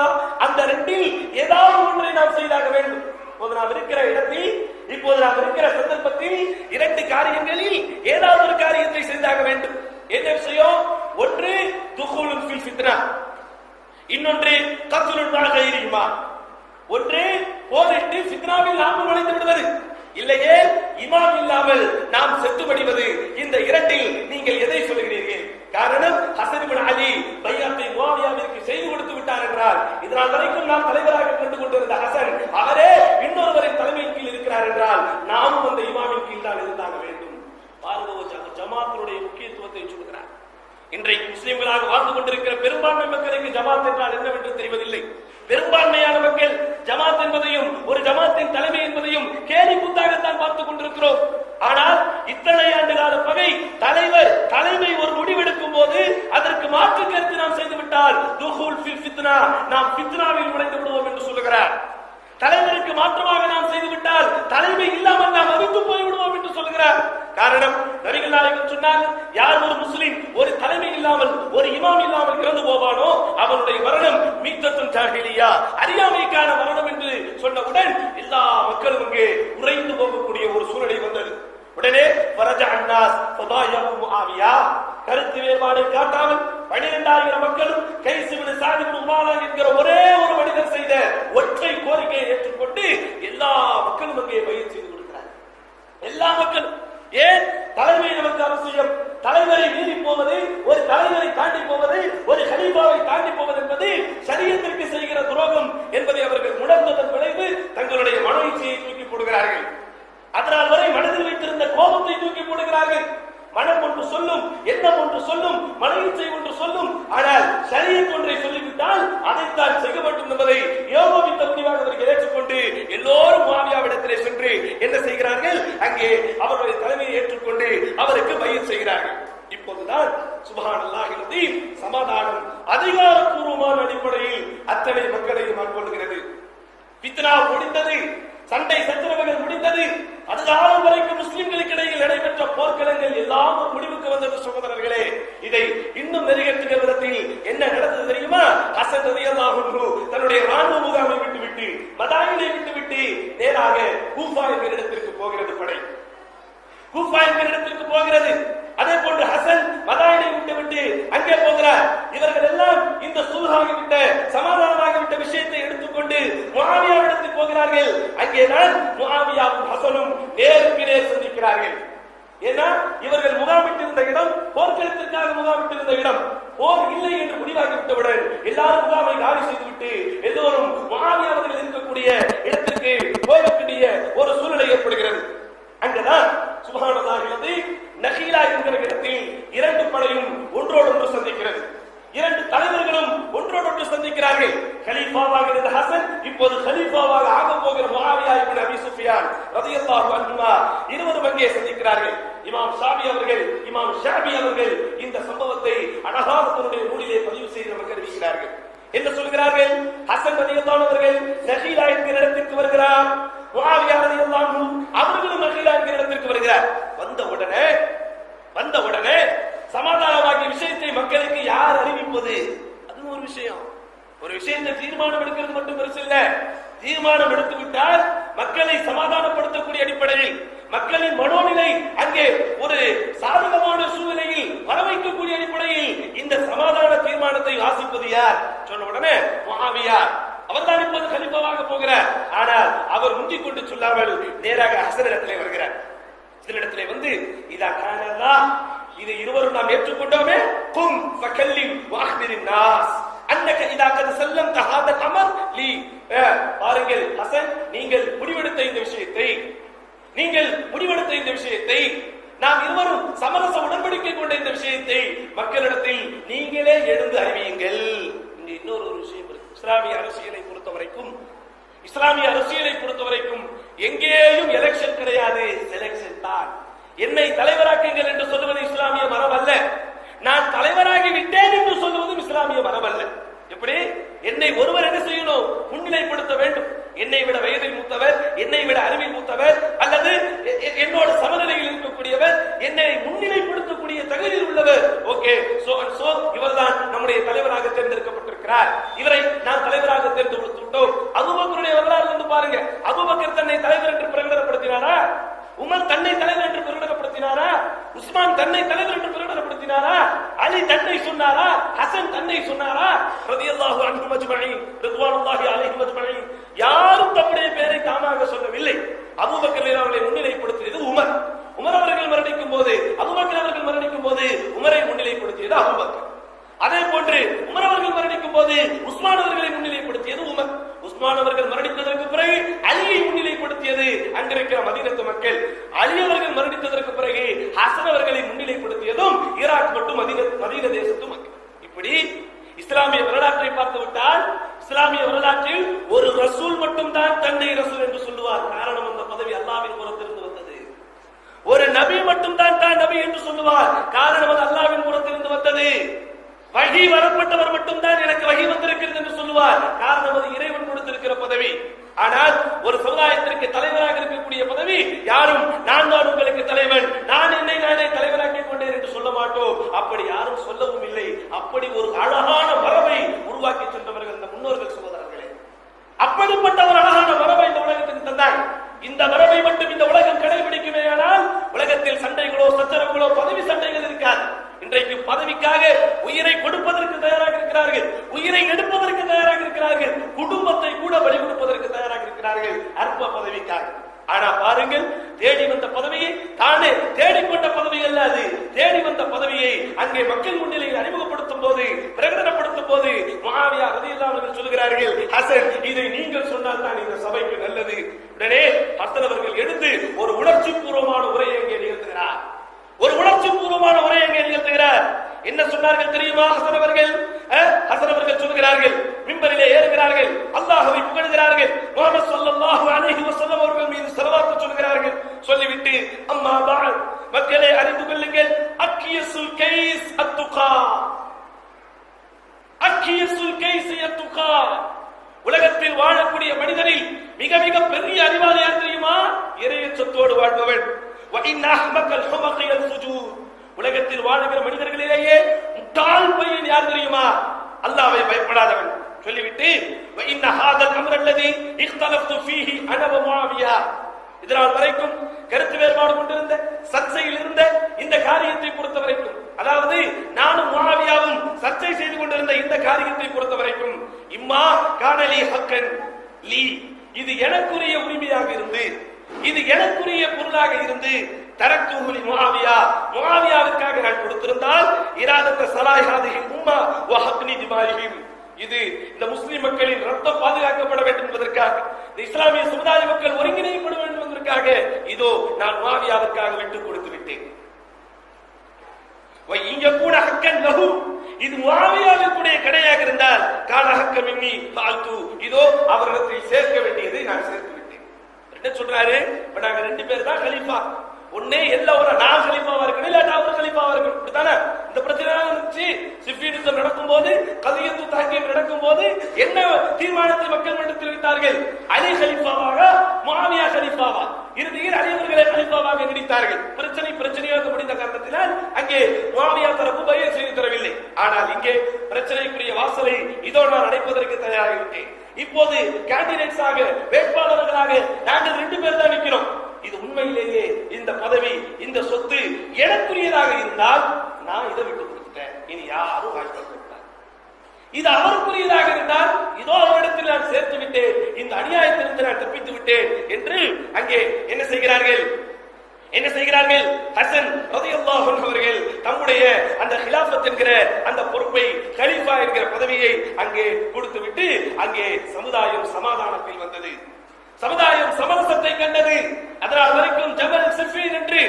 அந்த 2இல் ஏதாவது ஒன்றை நாம் செய்தாக வேண்டும். இப்போது நாம் இருக்கிற இடத்தில், இப்போது நாம் இருக்கிற சந்தர்ப்பத்தில் 2 காரியங்களில் ஏதாவது ஒரு காரியத்தை செய்தாக வேண்டும். என்ன விஷயம்? ஒன்று துஹூலுன் ஃபில் ஃபித்னா, இன்னொன்று கத்லுன் மஅ கைரிஹிமா. ஒன்று போரிட்டு ஃபித்னாவில் நாம் நுழைந்து விடுவது, இல்லையே இமாம் இல்லாமல் நாம் செத்து மடிவது. இந்த 2இல் நீங்கள் எதை சொல்கிறீர்கள்? காரணம், ஹசன் இப்னு அலி பைஅத்தை முஆவியாவிற்கு செய்து கொடுத்து விட்டார் என்றால், இதனால் வரைக்கும் நாம் தலைவராக கண்டு கொண்டிருந்த ஹசன் அவரே இன்னொருவரின் தலைமையின் கீழ் இருக்கிறார் என்றால் நாமும் அந்த இமாமின் கீழ் தான் இருந்தாக வேண்டும். பாருங்க, ஜமாத்தினுடைய முக்கியத்துவத்தை சொல்கிறார். இன்றைக்கு முஸ்லிம்களாக வாழ்ந்து கொண்டிருக்கிற பெரும்பான்மை மக்களுக்கு ஜமாத் என்றால் என்னவென்று தெரிவதில்லை. பெரும்பான்மையான மக்கள் ஜமாத் என்பதையும் ஒரு ஜமாத்தின் தலைமை என்பதையும் கேலி கூத்தாகத்தான் பார்த்துக் கொண்டிருக்கிறோம். ஆனால் இத்தனை ஆண்டு கால பகை, தலைவர் தலைமை ஒரு முடிவெடுக்கும் போது அதற்கு மாற்று கருத்து நாம் செய்துவிட்டால் துஹூல் ஃபில் ஃபித்னா, நாம் ஃபித்னாவில் நுழைந்து விடுவோம் என்று சொல்லுகிறார். தலைவருக்கு மாற்றமாக நாம் செய்துவிட்டால் தலைமை இல்லாமல் நாம் அழிந்து போய்விடுவோம் என்று சொல்கிறார். காரணம், நபிகள் நாயகம் சொன்னார், யார் ஒரு முஸ்லிம் ஒரு தலைமை இல்லாமல் ஒரு இமாம் இல்லாமல் இறந்து போவானோ அவனுடைய மரணம் மீத்தத்துன் ஜாஹிலியா, அறியாமைக்கான மரணம் என்று சொன்னவுடன் எல்லா மக்களும் இங்கே உறைந்து போகக்கூடிய ஒரு சூழ்நிலை வந்தது. உடனே வரஜா அன்னாஸ் ஃபதாயஹு முஆவியா, கருத்து வேறுபாடு காட்டாமல் 12,000 மக்களும் கைஸ் இப்னு சாத் இப்னு உமாரா என்கிற ஒரே ஒரு மனிதர் செய்த ஒற்றை கோரிக்கையை ஏற்றுக்கொண்டு எல்லா மக்களும் அங்கே பைஅத் செய்து கொடுக்கிறார். எல்லா ஏன் தலைமை நமக்கு அவசியம்? தலைவரை மீறி போவது, ஒரு தலைவரை தாண்டி போவது, ஒரு கலீஃபாவை தாண்டி போவது என்பது ஷரியத்திற்கு செய்கிற துரோகம் என்பதை அவர்கள் உணர்ந்ததன் விளைவு தங்களுடைய மன இச்சையை தூக்கி போடுகிறார்கள். அதனால் வரை மனதில் வைத்திருந்த கோபத்தை தூக்கி போடுகிறார்கள். மனம் ஒன்று சொல்லும், எண்ணம் ஒன்று சொல்லும், மன இச்சை ஒன்று சொல்லும். ஆனால் ஷரியத் ஒன்றை சொல்லிவிட்டால் அதைத்தான் செய்ய வேண்டும் என்பதை யோகமித்த முடிவாக அவர்கள் ஏற்றுக்கொண்டு எல்லோரும் முஆவியாவிடத்திலே சென்று என்ன செய்கிறார்கள்? அங்கே அவருடைய தலைமையை ஏற்றுக்கொண்டு அவருக்கு பைஅத் செய்கிறார்கள். இப்போதுதான் சுப்ஹானல்லாஹில் அஸீம் சமாதானம் அதிகாரப்பூர்வமான அடிப்படையில் அத்தனை மக்களையும் ஆட்கொள்கிறது. ஃபித்னா முடிந்தது, சண்டை சச்சரவுகள் முடிந்தது. அதுகாலம் வரைக்கும் முஸ்லிம்களுக்கு இடையில் நடைபெற்ற போர்க்களங்கள் எல்லாம் ஒரு முடிவுக்கு வந்தது. சகோதரர்களே, இதை இன்னும் நிறைவேற்றுகிற விதத்தில் என்ன நடந்தது தெரியுமா? ஹசன் ரலியல்லாஹு அன்ஹு தன்னுடைய ராணுவ முகாமை விட்டுவிட்டு, மதாயினை விட்டுவிட்டு நேராக கூஃபா என்கிற இடத்திற்கு போகிறது. படை கூஃபா என்கிற இடத்திற்கு போகிறது. அதே போன்று ஹசன் மதாயினை விட்டுவிட்டு அங்கே போகிறார். இவர்கள் எல்லாம் இந்த சுல்ஹாகிவிட்ட சமாதானமாகிவிட்ட விஷயத்தை எடுத்துக்கொண்டு முஆவியாவிடத்தில் போகிறார்கள். அங்கேதான் முஆவியாவும் ஹசனும் நேருக்கு நேர் சந்திக்கிறார்கள். ஏன்னா இவர்கள் முகாமிட்டிருந்த இடம் போர்க்களத்திற்காக முகாமிட்டிருந்த இடம். போர் இல்லை என்று முடிவாகிவிட்டவுடன் எல்லாரும் முகாமை காலி செய்துவிட்டு எல்லோரும் முஆவியாவர்கள் இருக்கக்கூடிய இடத்திற்கு போகக்கூடிய ஒரு சூழ்நிலை ஏற்படுகிறது. அங்கதான் சுப்ஹானல்லாஹில் அஸீம் நஹீலா என்கிற இடத்தில் இரண்டு படையும் ஒன்றோடொன்று சந்திக்கிறது. இரண்டு தலைவர்களும் ஒன்றோடொன்று சந்திக்கிறார்கள். கலீஃபாவாக இருந்த ஹசன் இப்போது கலீஃபாவாக ஆக போகிற முஆவியா இப்னு அபி சுஃபியான் ரலியல்லாஹு அன்ஹுமா இருவரும் அங்கே சந்திக்கிறார்கள். இமாம் ஷாபி அவர்கள் இந்த சம்பவத்தை அழகாக தன்னுடைய நூலிலே பதிவு செய்து நமக்கு அறிவிக்கிறார்கள். என்ன சொல்கிறார்கள்? ஹசன் ரலியல்லாஹு அவர்கள் நஹீலா என்கிற இடத்திற்கு வருகிறார். முஆவியா ரலியல்லாஹு அன்ஹு அவர்களும் நஹீலா என்கிற இடத்திற்கு வருகிறார். வந்த உடனே சமாதானமாகிய விஷயத்தை மக்களுக்கு யார் அறிவிப்பது? அது ஒரு விஷயம். ஒரு விஷயத்தை தீர்மானம் எடுக்கிறது மட்டும் பெருசு இல்ல. தீர்மானம் எடுத்து விட்டால் மக்களை சமாதானப்படுத்தக்கூடிய அடிப்படையில், மக்களின் மனோநிலை அங்கே ஒரு சாதகமான சூழ்நிலையில் வரவைக்கக்கூடிய அடிப்படையில் இந்த சமாதான தீர்மானத்தை வாசிப்பது யார்? சொன்ன உடனே முஆவியா அவர்தான் இப்போது கலீஃபாவாக போகிறார். ஆனால் அவர் முந்திக் கொண்டு சொல்லாமல் நேராக ஹசனிடத்திலே வருகிறார். ஹசனிடத்திலே வந்து இதா கானல்லா, இதை இருவரும் நாம் ஏற்றுக்கொண்டோமே, கும் ஃபகல்லிம் வஅக்பிரின் நாஸ் அன்னக இதா கத சல்லம்த ஹாதல் அமர் லி. பாருங்கள் ஹசன், நீங்கள் முடிவெடுத்த இந்த விஷயத்தை நாம் இருவரும் சமரச உடன்படிக்கை கொண்ட இந்த விஷயத்தை மக்களிடத்தில் நீங்களே எழுந்து அறிவியுங்கள். இங்க இன்னொரு விஷயம் இருக்கு. இஸ்லாமிய அரசியலை பொறுத்தவரைக்கும் எங்கேயும் எலெக்ஷன் கிடையாது, செலக்ஷன் தான். என்னை தலைவராக்குங்கள் என்று சொல்லுவது இஸ்லாமிய மரபு அல்ல. நான் தலைவராகி விட்டேன் என்று சொல்லுவதும் இஸ்லாமிய மரபு அல்ல. எப்படி? என்னை ஒருவர் என்ன செய்யணும்? முன்னிலைப்படுத்த வேண்டும். என்னை விட வயதில் மூத்தவர், என்னை விட அறிவில் மூத்தவர், அல்லது என்னோட சமநிலையில் இருக்கக்கூடியவர், என்னை முன்னிலைப்படுத்தக்கூடிய தகுதியில் உள்ளவர். ஓகே, சோ இவர்தான் நம்முடைய தலைவராக தேர்ந்தெடுக்கப்பட்டிருக்கிறார். இவரை நாம் தலைவராக தேர்ந்தெடுத்துவிட்டோம். அபூபக்கருடைய வரலாறு வந்து பாருங்க. அபூபக்கர் தன்னை தலைவர் என்று பிரகடனப்படுத்தினாரா? உமர் தன்னை தலைவர் என்று பிரகடனப்படுத்தினாரா? உஸ்மான் தன்னை தலைவர் என்று பிரகடனப்படுத்தினாரா? அலி தன்னை சொன்னாரா? ஹசன் தன்னை சொன்னாரா? ரலியல்லாஹு அன்ஹும் அஜ்மஈன், ரிضوانுல்லாஹி அலைஹிம் அஜ்மஈன். யாரும் தம்முடைய பெயரை தாமாக சொல்லவில்லை. அபூபக்கர் அவர்களை முன்னிலைப்படுத்தியது உமர். அவர்கள் மரணிக்கும் போது, அபூபக்கர் அவர்கள் மரணிக்கும் போது உமரை முன்னிலைப்படுத்தியது அபூபக்கர். அதே போன்று உமர் அவர்கள் மரணிக்கும் போது உஸ்மான் அவர்களை முன்னிலைப்படுத்தியது உமர். உஸ்மான் அவர்கள் மரணித்ததற்கு பிறகு அலியை முன்னிலைப்படுத்தியது அங்கிருக்கிற மதீனத்து மக்கள். அலி அவர்கள் மரணித்ததற்கு பிறகு ஹசன் அவர்களை முன்னிலைப்படுத்தியதும் ஈராக் மற்றும் மதீன தேசத்து மக்கள். இப்படி இஸ்லாமிய வரலாற்றை பார்த்து விட்டால், இஸ்லாமிய வரலாற்றில் ஒரு ரசூல் மட்டும் தான் தன்னை ரசூல் என்று சொல்லுவார். காரணம், அந்த பதவி அல்லாஹ்வின் புறத்திலிருந்து வந்தது. ஒரு நபி மட்டும் தான் நபி என்று சொல்லுவார். காரணம், அது அல்லாஹ்வின் புறத்திலிருந்து வந்தது. வஹி வரப்பட்டவர் மட்டும்தான் எனக்கு வஹி வந்திருக்கிறது என்று சொல்லுவார். காரணம், அது இறைவன் கொடுத்திருக்கிற பதவி. ஆனால் ஒரு சமுதாயத்திற்கு தலைவராக இருக்கக்கூடிய பதவி யாரும் நான் தான் உங்களுக்கு தலைவன், நான் என்னை நானே தலைவராக்கிக் கொண்டேன் என்று சொல்ல மாட்டோம். அப்படி யாரும் சொல்லவும் இல்லை. அப்படி ஒரு அழகான மரபை உருவாக்கி சென்றவர்கள் இந்த முன்னோர்கள் சகோதரர்களே. அப்படிப்பட்ட ஒரு அழகான மரபை இந்த உலகத்துக்கு தந்தாங்க. இந்த மரபை மட்டும் இந்த உலகம் கடைபிடிக்குமேயானால் உலகத்தில் சண்டைகளோ சச்சரவுகளோ பதவி சண்டைகள் இருக்காது. இன்றைக்கு பதவிக்காக உயிரை கொடுப்பதற்கு தயாராக இருக்கிறார்கள், உயிரை எடுப்பதற்கு தயாராக இருக்கிறார்கள், குடும்பத்தை கூட பலி கொடுப்பதற்கு தயாராக இருக்கிறார்கள் அற்ப பதவிக்காக. ஆனா பாருங்கள், தேடி வந்த பதவியை, தானே தேடிக்கொண்ட பதவி அல்ல அது, தேடி வந்த பதவியை அங்கே மக்கள் முன்னிலையில் அறிமுகப்படுத்தும் போது, பிரகடனப்படுத்தும் போது முஆவியா ரலியல்லாஹு அன்ஹு சொல்கிறார்கள், ஹசன் இதை நீங்கள் சொன்னால் தான் இந்த சபைக்கு நல்லது. உடனே ஹசன் அவர்கள் எடுத்து ஒரு உணர்ச்சி பூர்வமான உரையை அங்கே நிகழ்த்துகிறார். ஒரு உணர்ச்சி பூர்வமான உரையை அங்கே நிகழ்த்துகிறார். என்ன சொன்னார்கள் தெரியுமா? ஹசன் அவர்கள் சொல்கிறார்கள், மிம்பரிலே ஏறுகிறார்கள், அல்லாஹ்வை புகழ்கிறார்கள், முஹம்மது ஸல்லல்லாஹு அலைஹி வஸல்லம் அவர்கள் மீது ஸலவாத் சொல்கிறார்கள். சொல்லிவிட்டு அம்மா பஅத், மக்களே அறிந்து கொள்ளுங்கள், அக்கியசுல் கைஸ் அத்துகா, அக்கியசுல் கைஸ் அத்துகா, உலகத்தில் வாழக்கூடிய மனிதனில் மிக மிக பெரிய அறிவாளி யார் தெரியுமா? இறையச்சத்தோடு வாழ்பவன். வ இன் அஹ்மகல் ஹுமகில் ஃபுஜூர், உலகத்தில் வாழுகிற மனிதர்களிலேயே முட்டாள் பையன் யார் தெரியுமா? அல்லாஹ்வை பயப்படாதவன். சொல்லிவிட்டு வ இன் ஹாதல் அம்ர் அல்லதி இக்தலஃப்து ஃபீஹி அன வ முஆவியா, இதனால் வரைக்கும் கருத்து வேறுபாடு கொண்டிருந்த, சர்ச்சையில் இருந்த இந்த காரியத்தை பொறுத்த வரைக்கும், அதாவது நானும் முஆவியாவும் சர்ச்சை செய்து கொண்டிருந்த இந்த காரியத்தை பொறுத்த வரைக்கும், இம்மா கானலி ஹக்கன் லீ, இது எனக்குரிய உரிமையாக இருந்து, இது எனக்குரிய பொருளாக இருந்து, தரக்துஹு முஆவியா, முஆவியாவுக்காக நான் கொடுத்திருந்தால், இராதத்த ஸலாஹிஹி உம்மா வ ஹக்னி திமாரிஹிம், இது இந்த முஸ்லிம் மக்களின் ரத்தம் பாதுகாக்கப்பட வேண்டும் என்பதற்காக, இந்த இஸ்லாமிய சமுதாய மக்கள் ஒருங்கிணைக்கப்பட வேண்டும் என்பதற்காக இதோ நான் முஆவியாவுக்காக விட்டுக் கொடுத்து விட்டேன். இங்க கூட ஹக்கன் லஹு, இது முஆவியாவுடைய கடையாக இருந்தால் கான ஹக்க மின்னி ஃபால்து, இதோ அவரிடத்தில் சேர்க்க வேண்டியதை நான் சேர்த்து விட்டேன். என்ன சொல்றாரு? இப்ப நாங்க ரெண்டு பேர் தான் கலீஃபா, ஒண்ணே எல்லாரும் நான் கலீஃபாவா இருக்கணும், இல்லாட்டா அவர் கலீஃபாவா இருக்கணும். இப்படித்தானே இந்த பிரச்சனை இருந்துச்சு. சிஃபீன் யுத்தம் நடக்கும் போது, கலியத்து தஹ்கீம் நடக்கும் போது என்ன தீர்மானத்தை மக்கள் மன்றத்தில் வைத்தார்கள்? அலி கலீஃபாவாக, முஆவியா கலீஃபாவா? இறுதியில் அலி அவர்களை கலீஃபாவாக நினைத்தார்கள். பிரச்சனையாக முடிந்த காரணத்தினால் அங்கே முஆவியா தரப்பு பையன் செய்து தரவில்லை. ஆனால் இங்கே பிரச்சனைக்குரிய வாசலை இதோ நான் அடைப்பதற்கு தயாராகிவிட்டேன். இப்போது கேண்டிடேட்ஸாக, வேட்பாளர்களாக நாங்கள் ரெண்டு பேர் தான் நிற்கிறோம். இது உண்மையிலேயே இந்த பதவி, இந்த சொத்து எனக்குரியதாக இருந்தால் நான் இதை விட்டு கொடுத்துட்டேன், இனி யாரும் வாய்ப்பு கொடுத்தார். இது அவருக்குரியதாக இருந்தால் இதோ அவரிடத்தில் நான் சேர்த்து விட்டேன், இந்த அநியாயத்திலிருந்து நான் தப்பித்து விட்டேன் என்று அங்கே என்ன செய்கிறார்கள்? ஹசன் ரலியல்லாஹு அன்ஹு அவர்கள் தம்முடைய அந்த ஹிலாஃபத் என்கிற அந்த பொறுப்பை, கலீஃபா என்கிற பதவியை அங்கே கொடுத்து விட்டு அங்கே சமுதாயம் சமாதானத்தில் வந்தது, சமுதாயம் சமரசத்தை கண்டது. அதனால் வரைக்கும் ஜபல் சிஃபீன் என்று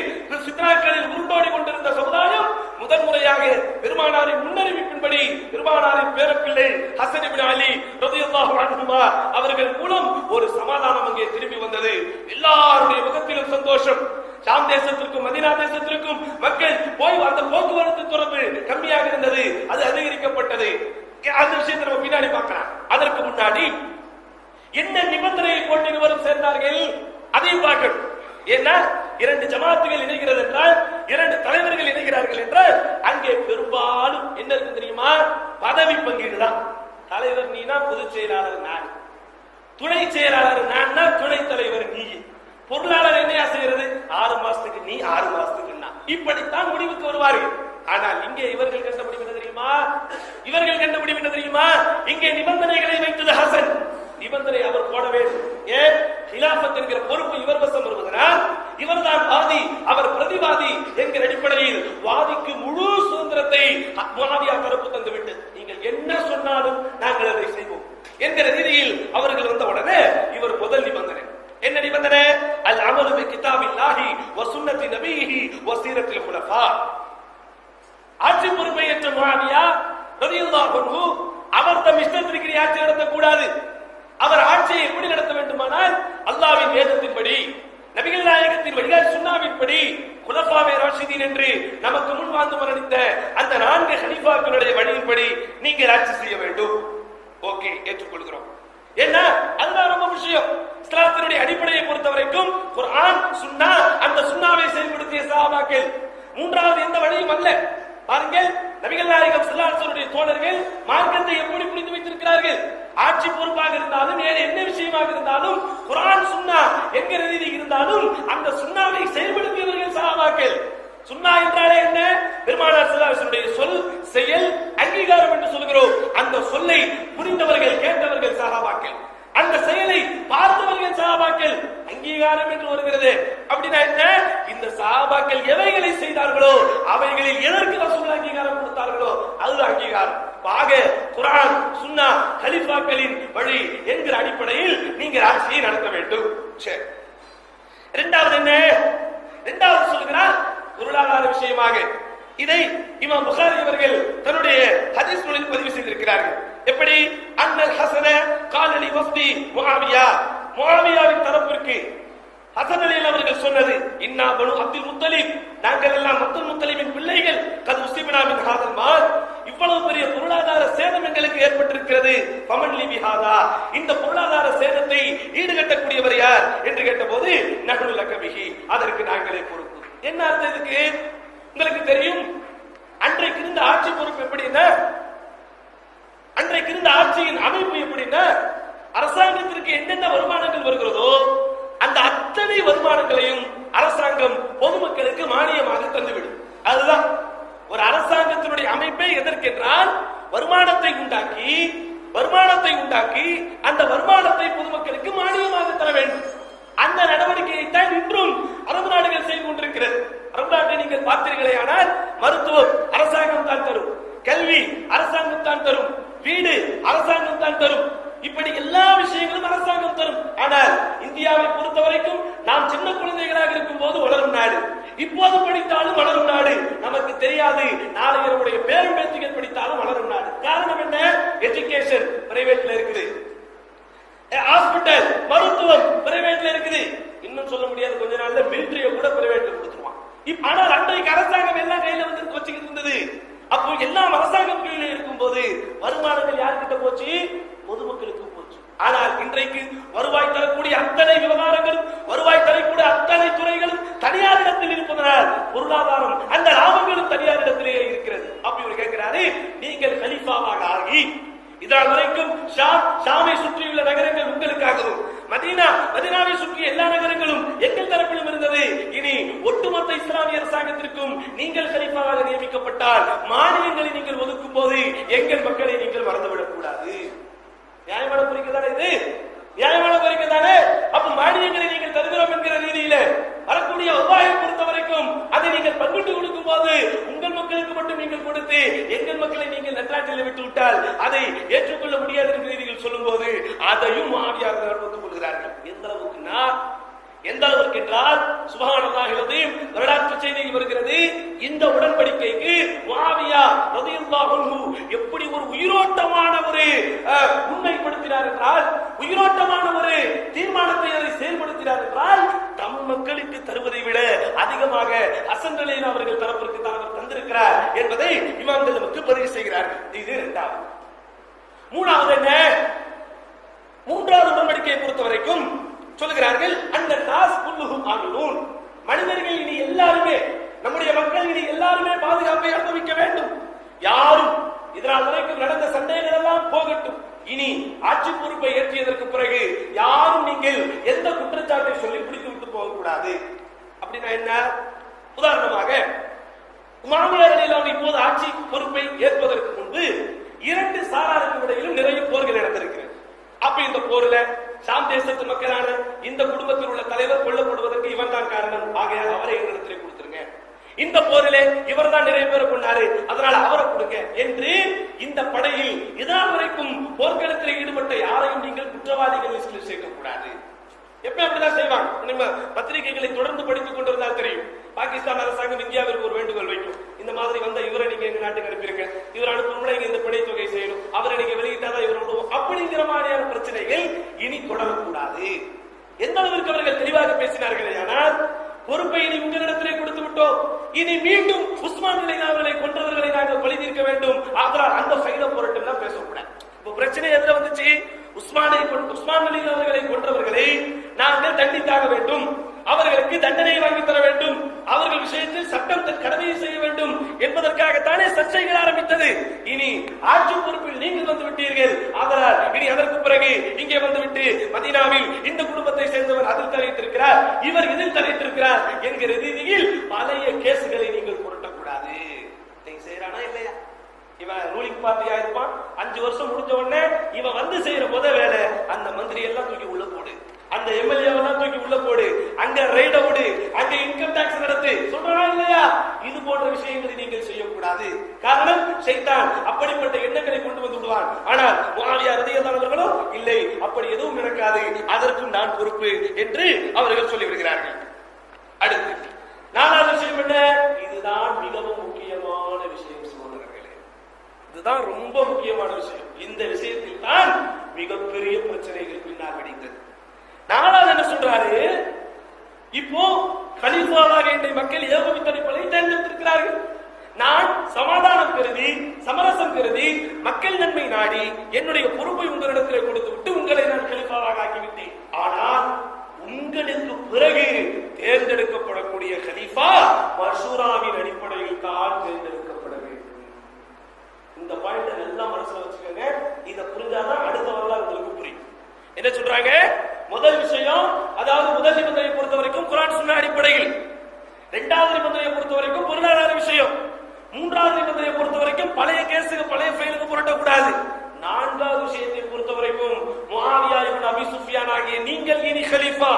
ஃபித்னாக்களில் உருண்டோடி கொண்டிருந்த சமுதாயம் முதன்முறையாக பெருமானாரின் முன்னறிவிப்பின்படி, பெருமானாரின் பேரப்பிள்ளை ஹசன் இப்னு அலி ரலியல்லாஹு அன்ஹுமா அவர்கள் மூலம் ஒரு சமாதானம் அங்கே திரும்பி வந்தது. எல்லாருடைய முகத்திலும் சந்தோஷம். ஷாம் தேசத்திற்கும் மதீனா தேசத்திற்கும் மக்கள் போய் அந்த போக்குவரத்து தொடர்பு கம்மியாக இருந்தது, அது அதிகரிக்கப்பட்டது. அந்த விஷயத்தை நம்ம பின்னாடி பார்க்கலாம். அதற்கு முன்னாடி என்ன நிபந்தனையை போட்டு இருவரும் சேர்ந்தார்கள் அதையும் பார்க்கணும். ஏன்னா இரண்டு ஜமாத்துகள் இணைகிறது என்றால், இரண்டு தலைவர்கள் இணைகிறார்கள் என்றால் அங்கே பெரும்பாலும் என்ன இருக்கு தெரியுமா? பதவி பங்கீடு தான். தலைவர் நீனா, பொதுச் செயலாளர் நான், துணை செயலாளர் நான், துணை தலைவர் நீ, பொருளாளர் என்னையா செய்யறது? 6 மாசத்துக்கு நீ, 6 மாசத்துக்கு நான், இப்படித்தான் முடிவுக்கு வருவார்கள். ஆனால் இங்கே இவர்கள் கண்ட முடிவு என்ன தெரியுமா? இங்கே நிபந்தனைகளை வைத்தது ஹசன். நிபந்தனை அவர் போட வேண்டும். ஏன்? ஹிலாஃபத் என்கிற பொறுப்பு இவர் வசம் வருவதனால் இவர்தான் வாதி, அவர் பிரதிவாதி என்கிற அடிப்படையில் வாதிக்கு முழு சுதந்திரத்தை முஆவியா தரப்பு தந்துவிட்டு, நீங்கள் என்ன சொன்னாலும் நாங்கள் அதை செய்வோம் என்கிற ரீதியில் அவர்கள் வந்த உடனே இவர் முதல் நிபந்தனை என்ன நிபந்தனை? அல் அமலு பி கிதாபில்லாஹி வ சுன்னத்தி நபிஹி வ சீரத்தில் குலஃபா. ஆட்சி பொறுப்பை ஏற்ற முஆவியா ரலியல்லாஹு அன்ஹு அவர் தம் இஷ்டத்திற்கு ஆட்சி நடத்தக்கூடாது. அவர் ஆட்சியை எப்படி நடத்த வேண்டுமானால் அல்லாஹ்வின் வேதத்தின்படி, நபிகள் நாயகத்தின் வழிகாட்டு சுன்னாவின்படி, குலஃபாவே ராஷிதீன் என்று நமக்கு முன் வாழ்ந்து மரணித்த அந்த 4 கலீஃபாக்களுடைய வழியின்படி நீங்கள் ஆட்சி செய்ய வேண்டும். ஓகே, ஏற்றுக்கொள்கிறோம். என்ன? அதுதான் ரொம்ப விஷயம். இஸ்லாத்தினுடைய அடிப்படையை பொறுத்த வரைக்கும் குர்ஆன், சுன்னா, அந்த சுன்னாவை செயல்படுத்திய சஹாபாக்கள். மூன்றாவது எந்த வழியும் அல்ல. பாருங்கள், நபிகள் நாயகம் ஸல்லல்லாஹு அலைஹி வஸல்லம் தோழர்கள் மார்க்கத்தை எப்படி புரிந்து வைத்திருக்கிறார்கள். ஆட்சி பொறுப்பாக இருந்தாலும், என்ன விஷயமாக இருந்தாலும், குர்ஆன் சுன்னா என்கிற ரீதி இருந்தாலும் அந்த சுன்னாவை செயல்படுத்தியவர்கள் சஹாபாக்கள். சுன்னா என்றாலே என்ன? பெருமானார் ஸல்லல்லாஹு அலைஹி வஸல்லம் சொல், செயல், அங்கீகாரம் என்று சொல்கிறோம். அந்த சொல்லை புரிந்தவர்கள், கேட்டவர்கள் சஹாபாக்கள். அந்த செயலை பார்த்தவர்கள் சஹாபாக்கள். அங்கீகாரம் என்று வருகிறது அப்படின்னா என்ன? சஹாபாக்கள் எவைகளை செய்தார்களோ அவைகளில் எதற்கு ரசூல் அங்கீகாரம் கொடுத்தார்களோ அது அங்கீகாரம். ஆக குர்ஆன், சுன்னா, கலிஃபாக்களின் வழி என்கிற அடிப்படையில் நீங்கள் ஆட்சியை நடத்த வேண்டும். சரி, இரண்டாவது என்ன? இரண்டாவது சொல்கிறார் பொருளாதார விஷயமாக. இதை இமாம் புகாரி அவர்கள் தன்னுடைய ஹதீஸ் நூலில் பதிவு செய்திருக்கிறார்கள். எப்படி? அன்னல் ஹஸன கால லி வஃதி முஆவியா, முஆவியாவின் தரப்பிற்கு ஹஸன் அலி அவர்கள் சொன்னது, இன்னா பனு அப்துல் முத்தலிப், நாங்கள் எல்லாம் அப்துல் முத்தலிபின் பிள்ளைகள், கத் உஸிபனா மின் ஹாதல் மால், இவ்வளவு பெரிய பொருளாதார சேதம் எங்களுக்கு ஏற்பட்டிருக்கிறது, ஃபமன் லி பிஹாதா, இந்த பொருளாதார சேதத்தை ஈடுகட்டக்கூடியவர் யார் என்று கேட்டபோது, நஹ்னு லக பிஹி, அதற்கு நாங்களே பொறுப்பு. என்ன அர்த்தம் இதுக்கு? உங்களுக்கு தெரியும், அன்றைக்கு இருந்த ஆட்சி பொறுப்பு எப்படின்னா, அன்றைக்கு இருந்த ஆட்சியின் அமைப்பு எப்படின்னா, அரசாங்கத்திற்கு என்னென்ன வருமானங்கள் வருகிறதோ அந்த அத்தனை வருமானங்களையும் அரசாங்கம் பொதுமக்களுக்கு மானியமாக தந்துவிடும். அதுதான் ஒரு அரசாங்கத்தினுடைய அமைப்பை. எதற்கென்றால் வருமானத்தை உண்டாக்கி அந்த வருமானத்தை பொதுமக்களுக்கு மானியமாக தர வேண்டும். அந்த நடவடிக்கையை தான் இன்றும் அரபு நாடுகள் செய்து கொண்டிருக்கிறது. அரபு நாட்டை நீங்கள் பார்த்தீர்களே ஆனால் மருத்துவம் அரசாங்கம் தான் தரும், கல்வி அரசாங்கம் தான் தரும், வீடு அரசாங்கம் தான் தரும், இப்படி எல்லா விஷயங்களும் அரசாங்கம் தரும். ஆனால் இந்தியாவை பொறுத்த வரைக்கும் நாம் சின்ன குழந்தைகளாக இருக்கும் போது வளரும் நாடு, இப்போது படித்தாலும் வளரும் நாடு, நமக்கு தெரியாது நாளை நம்முடைய பேரும் பேத்திகள் படித்தாலும் வளரும் நாடு. காரணம் என்ன? எஜுகேஷன் பிரைவேட்ல இருக்குது, ஹாஸ்பிட்டல் மருத்துவம் பிரைவேட்ல இருக்குது, இன்னும் சொல்ல முடியாது கொஞ்ச நாள்ல மிலிட்டரிய கூட பிரைவேட்ல கொடுத்துருவான். ஆனால் அன்றைக்கு அரசாங்கம் எல்லாம் கையில வந்து வச்சுக்கிட்டு இருந்தது. அப்போ எல்லாம் அரசாங்கம் கையில இருக்கும் போது வருமானங்கள் யாருக்கிட்ட போச்சு? பொதுமக்களுக்கு போச்சு. ஆனால் இன்றைக்கு வருவாய் தரக்கூடிய அத்தனை விவகாரங்களும், வருவாய் தரக்கூடிய அத்தனை துறைகளும் தனியாரிடத்தில் இருப்பதனால் பொருளாதாரம் அந்த லாபங்களும் தனியாரிடத்திலேயே இருக்கிறது. அப்படி ஒரு கேட்கிறாரு, நீங்கள் கலீஃபாவாக ஆகி இதனால் வரைக்கும் ஷாமை சுற்றியுள்ள நகரங்கள் உங்களுக்காகவும், மதீனாவை சுற்றிய எல்லா நகரங்களும் எங்கள் தரப்பிலும் இருந்தது. இனி ஒட்டுமொத்த இஸ்லாமிய அரசாங்கத்திற்கும் நீங்கள் கலீஃபாவாக நியமிக்கப்பட்டால் மானியங்களை நீங்கள் ஒதுக்கும் போது எங்கள் மக்களை நீங்கள் மறந்துவிடக் கூடாது. நியாயமான கோரிக்கை தானே இது? நியாயமான கோரிக்கை தானே? அப்ப மானியங்களை நீங்கள் தருகிறோம் என்கிற ரீதியில வரக்கூடிய உபாயம் பொறுத்த வரைக்கும் அதை நீங்கள் பங்கிட்டு கொடுக்கும் போது உங்கள் மக்களுக்கு மட்டும் நீங்கள் கொடுத்து எங்கள் மக்களை நீங்கள் நன்றாற்றில் விட்டு விட்டால் அதை ஏற்றுக்கொள்ள முடியாது என்ற ரீதியில் சொல்லும் போது அதையும் முஆவியார் ஒத்துக் கொள்கிறார்கள். எந்த அளவுக்கு என்றால் சுப்ஹானல்லாஹ் வரலாற்று செய்தியில் வருகிறது, இந்த உடன்படிக்கைக்கு முஆவியா ரலியல்லாஹு அன்ஹு எப்படி ஒரு உயிரோட்டமான ஒரு முன்வைப்படுத்தினார் என்றால், உயிரோட்டமான ஒரு தீர்மானத்தை அதை செயல்படுத்தினார் என்றால், தம் மக்களுக்கு தருவதை விட அதிகமாக ஹஸன் ரலியல்லாஹு அவர்கள் தரப்பிற்கு தான் அவர் தந்திருக்கிறார் என்பதை இமாம்கள் நமக்கு பதிவு செய்கிறார்கள். இது இரண்டாவது. மூணாவது என்ன? மூன்றாவது உடன்படிக்கையை பொறுத்த வரைக்கும் சொல்லுகிறார்கள், அந்த நாஸ் குல்லுஹும் ஆமினூன், மனிதர்கள் இனி எல்லாருமே, நம்முடைய மக்கள் இனி எல்லாருமே பாதுகாப்பை அனுபவிக்க வேண்டும். யாரும் இதனால் வரைக்கும் நடந்த சண்டைகள் எல்லாம் போகட்டும். இனி ஆட்சி பொறுப்பை ஏற்றியதற்கு பிறகு யாரும் நீங்கள் எந்த குற்றச்சாட்டை சொல்லி பிடித்து விட்டு போகக்கூடாது. அப்படின்னா என்ன? உதாரணமாக முஆவியா ரலியல்லாஹு இப்போது ஆட்சி பொறுப்பை ஏற்பதற்கு முன்பு இரண்டு சாராருக்கு இடையிலும் நிறைய போர்கள் நடந்திருக்கிறது. அப்ப இந்த போர்ல ஷாம் தேசத்து மக்களான இந்த குடும்பத்தில் உள்ள தலைவர் கொல்லப்படுவதற்கு இவன் தான் காரணம், ஆகையால் அவரை எங்களிடத்திலே கொடுத்துருங்க. இந்த போரிலே இவர் தான் நிறைய பேரை கொண்டாரு, அதனால அவரை கொடுங்க என்று இந்த படையில் இதனால் வரைக்கும் போர்க்களத்தில் ஈடுபட்ட யாரையும் நீங்கள் குற்றவாளிகள் லிஸ்டில் சேர்க்கக்கூடாது. எப்ப அப்படிதான் செய்வாங்க. நம்ம பத்திரிகைகளை தொடர்ந்து படித்துக் கொண்டிருந்தால் தெரியும், பாகிஸ்தான் அரசாங்கம் இந்தியாவிற்கு ஒரு வேண்டுகோள் வைக்கும், இந்த மாதிரி வந்த இவரை நீங்க எங்க நாட்டுக்கு அனுப்பிடுங்க, இவர் அனுப்பும் இந்த பிணை தொகை செய்யணும், அவரை நீங்க வெளியிட்டாதான் இவர் விடுவோம், அப்படிங்கிற மாதிரியான பிரச்சனைகள் இனி தொடரக்கூடாது. எந்த அளவிற்கு அவர்கள் தெளிவாக பேசினார்கள். ஆனால் பொறுப்பை இனி உங்களிடத்திலே கொடுத்து விட்டோம், இனி மீண்டும் உஸ்மான் ரலியல்லாஹு அவர்களை கொன்றவர்களை நாங்கள் பழி தீர்க்க வேண்டும், அதனால் அந்த சைட போராட்டம் தான் பேசக்கூடாது. இப்போ பிரச்சனை எதுல வந்துச்சு? உஸ்மான் ரலியல்லாஹு அவர்களை கொன்றவர்களை நாங்கள் தண்டித்தாக வேண்டும், அவர்களுக்கு தண்டனை வாங்கி தர வேண்டும், அவர்கள் விஷயத்தில் சட்டம் தன் கடமையை செய்ய வேண்டும் என்பதற்காகத்தானே சர்ச்சைகள் ஆரம்பித்தது. இனி ஆட்சி பொறுப்பில் நீங்கள் வந்து விட்டீர்கள், அதனால் இனி அதற்கு பிறகு இங்கே வந்துவிட்டு மதீனாவில் இந்த குடும்பத்தை சேர்ந்தவர் அதில் தலையிட்டிருக்கிறார், இவர் இதில் தலையிட்டிருக்கிறார் என்கிற ரீதியில் பழைய கேசுகளை நீங்கள் புரட்டக்கூடாது. நீங்க செய்யறானா இல்லையா? இவன் ரூலிங் பார்ட்டியா இருப்பான், 5 வருஷம் முடிஞ்ச உடனே இவன் வந்து செய்யற முத வேலை அந்த மந்திரி எல்லாம் தூக்கி உள்ள போடு, அந்த எம்எல்ஏ எல்லாம் தூக்கி உள்ள போடு, அங்க ரைட விடு, அங்க இன்கம் டாக்ஸ் நடத்து சொல்ற காரணம் ஷைத்தான் அப்படிப்பட்ட எண்ணங்களை கொண்டு வந்து விடுவான். ஆனால் முஆவியா ரலியல்லாஹு அவர்களோ இல்லை, அப்படி எதுவும் நடக்காது, அதற்கும் நான் பொறுப்பு என்று அவர்கள் சொல்லிவிடுகிறார்கள். அடுத்து நாலாவது விஷயம் என்ன? இதுதான் மிகவும் முக்கியமான விஷயம் சகோதரர்களே, இதுதான் ரொம்ப முக்கியமான விஷயம். இந்த விஷயத்தில் தான் மிகப்பெரிய பிரச்சனைகள் பின்னால் வெடித்தது. நாலாவது என்ன சொல்றாரு? இப்போ கலீஃபாவாக இன்றைய மக்கள் ஏகோபித்த அடிப்படையில் தேர்ந்தெடுத்திருக்கிறார்கள். நான் சமாதானம் கருதி, சமரசம் கருதி, மக்கள் நன்மை நாடி என்னுடைய பொறுப்பை உங்களிடத்தில் கொடுத்து விட்டு உங்களை நான் கலீஃபாவாக ஆக்கிவிட்டேன். ஆனால் உங்களுக்கு பிறகு தேர்ந்தெடுக்கப்படக்கூடிய கலீஃபா மஷூராவின் அடிப்படையில் தான் தேர்ந்தெடுக்கப்பட வேண்டும். இந்த பாயிண்ட் நல்லா மனசுல வச்சுக்கோங்க. இதை புரிஞ்சாதான் அடுத்த வரலாறு உங்களுக்கு புரியும். என்ன சொல்றாங்க? முதல் விஷயம், அதாவது முதல் நிபந்தனையை பொறுத்த வரைக்கும் குர்ஆன் சுன்னா அடிப்படையில், இரண்டாவது நிபந்தனையை பொறுத்த வரைக்கும் பொருளாதார விஷயம், மூன்றாவது நிபந்தனையை பொறுத்த வரைக்கும் பழைய கேஸுக்கு பழைய ஃபைலுக்கு புரட்டக்கூடாது. நான்காவது விஷயத்தை பொறுத்த வரைக்கும் முஆவியா இப்னு அபி சுஃபியான் ஆகிய நீங்கள் இனி கலீஃபா,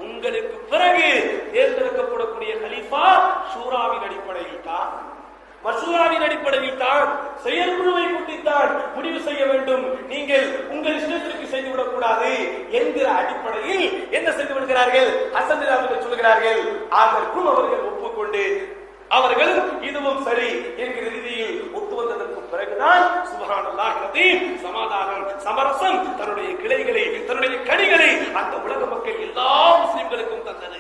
உங்களுக்கு பிறகு தேர்ந்தெடுக்கப்படக்கூடிய கலீஃபா ஷூராவின் அடிப்படையில் தான், மஷூராவின் அடிப்படையில் தான், செயற்குழுவை கூட்டித்தான் முடிவு செய்ய வேண்டும், நீங்கள் உங்கள் இஷ்டத்திற்கு செய்துவிடக் கூடாது என்கிற அடிப்படையில் என்ன செய்து விடுகிறார்கள்? ஹசன் அவர்கள் சொல்கிறார்கள். அதற்கும் அவர்கள் ஒப்புக்கொண்டு அவர்களும் இதுவும் சரி என்கிற ரீதியில் ஒத்து வந்ததற்கு பிறகுதான் சுப்ஹானல்லாஹ் அலீம் சமாதானம், சமரசம் தன்னுடைய கிளைகளை, தன்னுடைய கனிகளை அந்த உலக மக்கள் எல்லா முஸ்லிம்களுக்கும் தந்தது.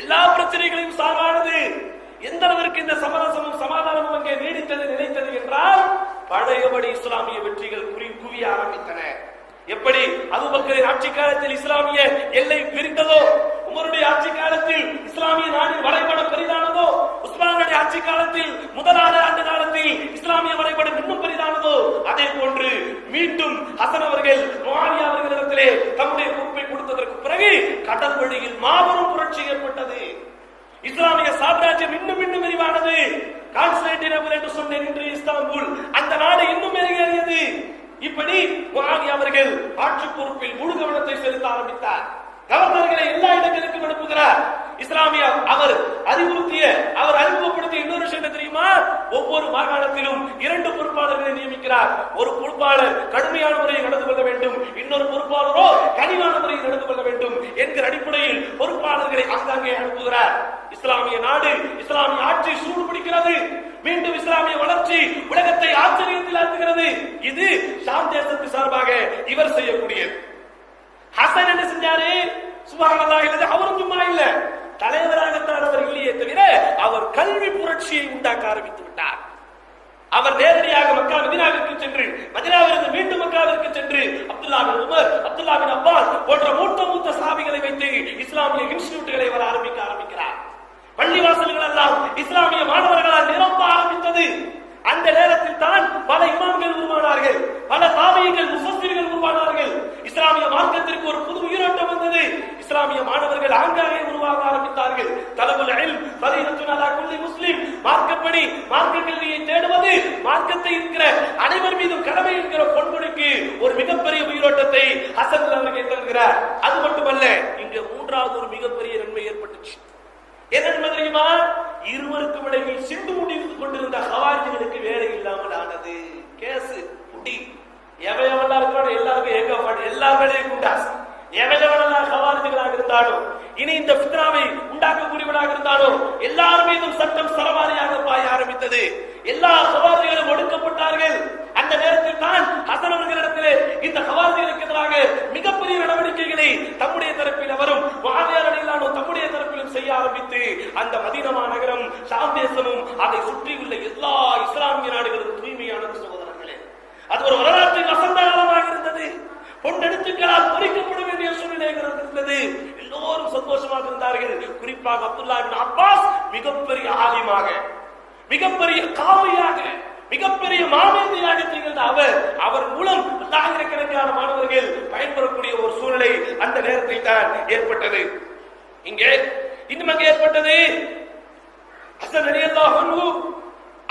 எல்லா பிரச்சனைகளையும் சார்பானது. எந்த அளவிற்கு இந்த சமரசமும் சமாதானமும் அங்கே நீடித்தது, நிலைத்தது என்றால் பழையபடி இஸ்லாமிய வெற்றிகள் குவிய ஆரம்பித்தன. எப்படி அபூபக்கரின் ஆட்சி காலத்தில் இஸ்லாமிய எல்லை பிரிந்ததோ, உமருடைய ஆட்சி காலத்தில் இஸ்லாமிய நாட்டின் வரைபடம் பெரிதானதோ, உஸ்மானுடைய ஆட்சி காலத்தில் முதலாவது ஆண்டு காலத்தில் இஸ்லாமிய வரைபடம் இன்னும் பெரிதானதோ, அதே போன்று மீண்டும் ஹசன் அவர்கள் முஆவியா அவர்களிடத்திலே தம்முடைய பொறுப்பை கொடுத்ததற்கு பிறகு கடல் வழியில் மாபெரும் புரட்சி ஏற்பட்டது. இஸ்லாமிய சாம்ராஜ்யம் இன்னும் இன்னும் விரிவானது. கான்ஸ்டான்டினோபிள் என்று சொன்னேன், இன்று இஸ்தான்புல், அந்த நாடு இன்னும் மெருகேறியது. இப்படி முஆவியா அவர்கள் ஆட்சி பொறுப்பில் முழு கவனத்தை செலுத்த ஆரம்பித்தார். கவர்னர்களை எல்லா இடங்களுக்கும் அனுப்புகிறார். இஸ்லாமிய அவர் அறிவுறுத்திய, அவர் அறிமுகப்படுத்திய இன்னொரு விஷயம் தெரியுமா? ஒவ்வொரு மாகாணத்திலும் 2 பொறுப்பாளர்களை நியமிக்கிறார். ஒரு பொறுப்பாளர் கடுமையான முறையில் நடந்து கொள்ள வேண்டும், இன்னொரு பொறுப்பாளரோ கனிவான முறையில் நடந்து கொள்ள வேண்டும் என்கிற அடிப்படையில் பொறுப்பாளர்களை அங்கங்கே அனுப்புகிறார். இஸ்லாமிய நாடு, இஸ்லாமிய ஆட்சி சூடு பிடிக்கிறது. மீண்டும் இஸ்லாமிய வளர்ச்சி உலகத்தை ஆச்சரியத்தில் ஆழ்த்துகிறது. இது ஷாம் தேசத்து சார்பாக இவர் செய்யக்கூடியது. ஹசன் என்ன செஞ்சாரு? சுப்ஹானல்லாஹ், இல்ல அவரும் சும்மா இல்ல, தலைவராகத்தான் அவர் இல்லையே தவிர அவர் கல்வி புரட்சியை உண்டாக்க ஆரம்பித்து விட்டார். அவர் நேரடியாக மக்கா மதீனாவிற்கு சென்று, மதீனாவிலிருந்து மீண்டும் மக்காவிற்கு சென்று அப்துல்லா பின் உமர், அப்துல்லா பின் அப்பாஸ் போன்ற மூத்த சஹாபிகளை வைத்து இஸ்லாமிய இன்ஸ்டிடியூட்களை அவர் ஆரம்பிக்கிறார். பள்ளிவாசல்கள் எல்லாம் இஸ்லாமிய மாணவர்களால் நிரம்ப ஆரம்பித்தது. அந்த நேரத்தில் தான் பல இமாம்கள் உருவானார்கள், பல தாபியீன்கள், முஃபஸ்ஸிர்கள் உருவானார்கள். இஸ்லாமிய மார்க்கத்திற்கு ஒரு புது உயிரோட்டம் வந்தது. இஸ்லாமிய மாணவர்கள் ஆங்காங்கே உருவாக ஆரம்பித்தார்கள். தலபுல் இல்ம் ஃபரீதத்துன் அலா குல்லி முஸ்லிம், மார்க்கப்படி மார்க்க கல்வியை தேடுவது மார்க்கத்தை இருக்கிற அனைவர் மீதும் கடமை என்கிற பொன்மொழிக்கு ஒரு மிகப்பெரிய உயிரோட்டத்தை ஹசன் அவர்கள் தருகிறார். அது மட்டுமல்ல, இங்க மூன்றாவது ஒரு மிகப்பெரிய நன்மை ஏற்பட்டுச்சு. என்ன தெரியுமா? இருவருக்கும் இடையில் சிந்து முடிந்து கொண்டிருந்த ஹவாரிஜிகளுக்கு வேலை இல்லாமல் ஆனது. கேஸ் புடி எவையவெல்லாம் இருக்கிறோம், எல்லாருக்கும் ஏகப்பாடு, எல்லா வேலையும் குண்டாஸ். எவையவெல்லாம் ஹவாரிஜிகளாக இருந்தாலும், இனி இந்த ஃபித்னாவை உண்டாக்கக்கூடியவர்களாக இருந்தாலும் எல்லார் மீதும் சட்டம் சரமாரியாக பாய ஆரம்பித்தது. எல்லா ஹவாரிஜிகளும் ஒடுக்கப்பட்டார்கள். அந்த நேரத்தில் தான் ஹசன் அவர்களிடத்திலே இந்த ஹவாரிஜிகளுக்கு எதிராக மிகப்பெரிய நடவடிக்கைகளை தம்முடைய தரப்பில் அவரும் முஆவியா ரலியல்லாஹு தம்முடைய தரப்பிலும் செய்ய ஆரம்பித்து அந்த மதீனா நகரம், ஷாம் தேசமும் அதை சுற்றியுள்ள எல்லா இஸ்லாமிய நாடுகளும் தூய்மையானது சகோதரர்களே. அது ஒரு வரலாற்றின் வசந்த காலமாக இருந்தது. பொன்னெடுத்துக்களால் பொறிக்கப்பட வேண்டிய சூழ்நிலை இருந்தது. எல்லோரும் சந்தோஷமாக இருந்தார்கள். குறிப்பாக அப்துல்லா இப்னு அப்பாஸ் மிகப்பெரிய ஆலிமாக, மிகப்பெரிய காவியாக, மிகப்பெரிய மாமேந்தியாக திகழ்ந்த அவர் மூலம் ஆயிரக்கணக்கான மாணவர்கள் பயன்பெறக்கூடிய ஒரு சூழ்நிலை அந்த நேரத்தில் தான் ஏற்பட்டது. இங்கே இன்னும் அங்கே ஏற்பட்டது. ஹசன் ரலியல்லாஹு அன்ஹு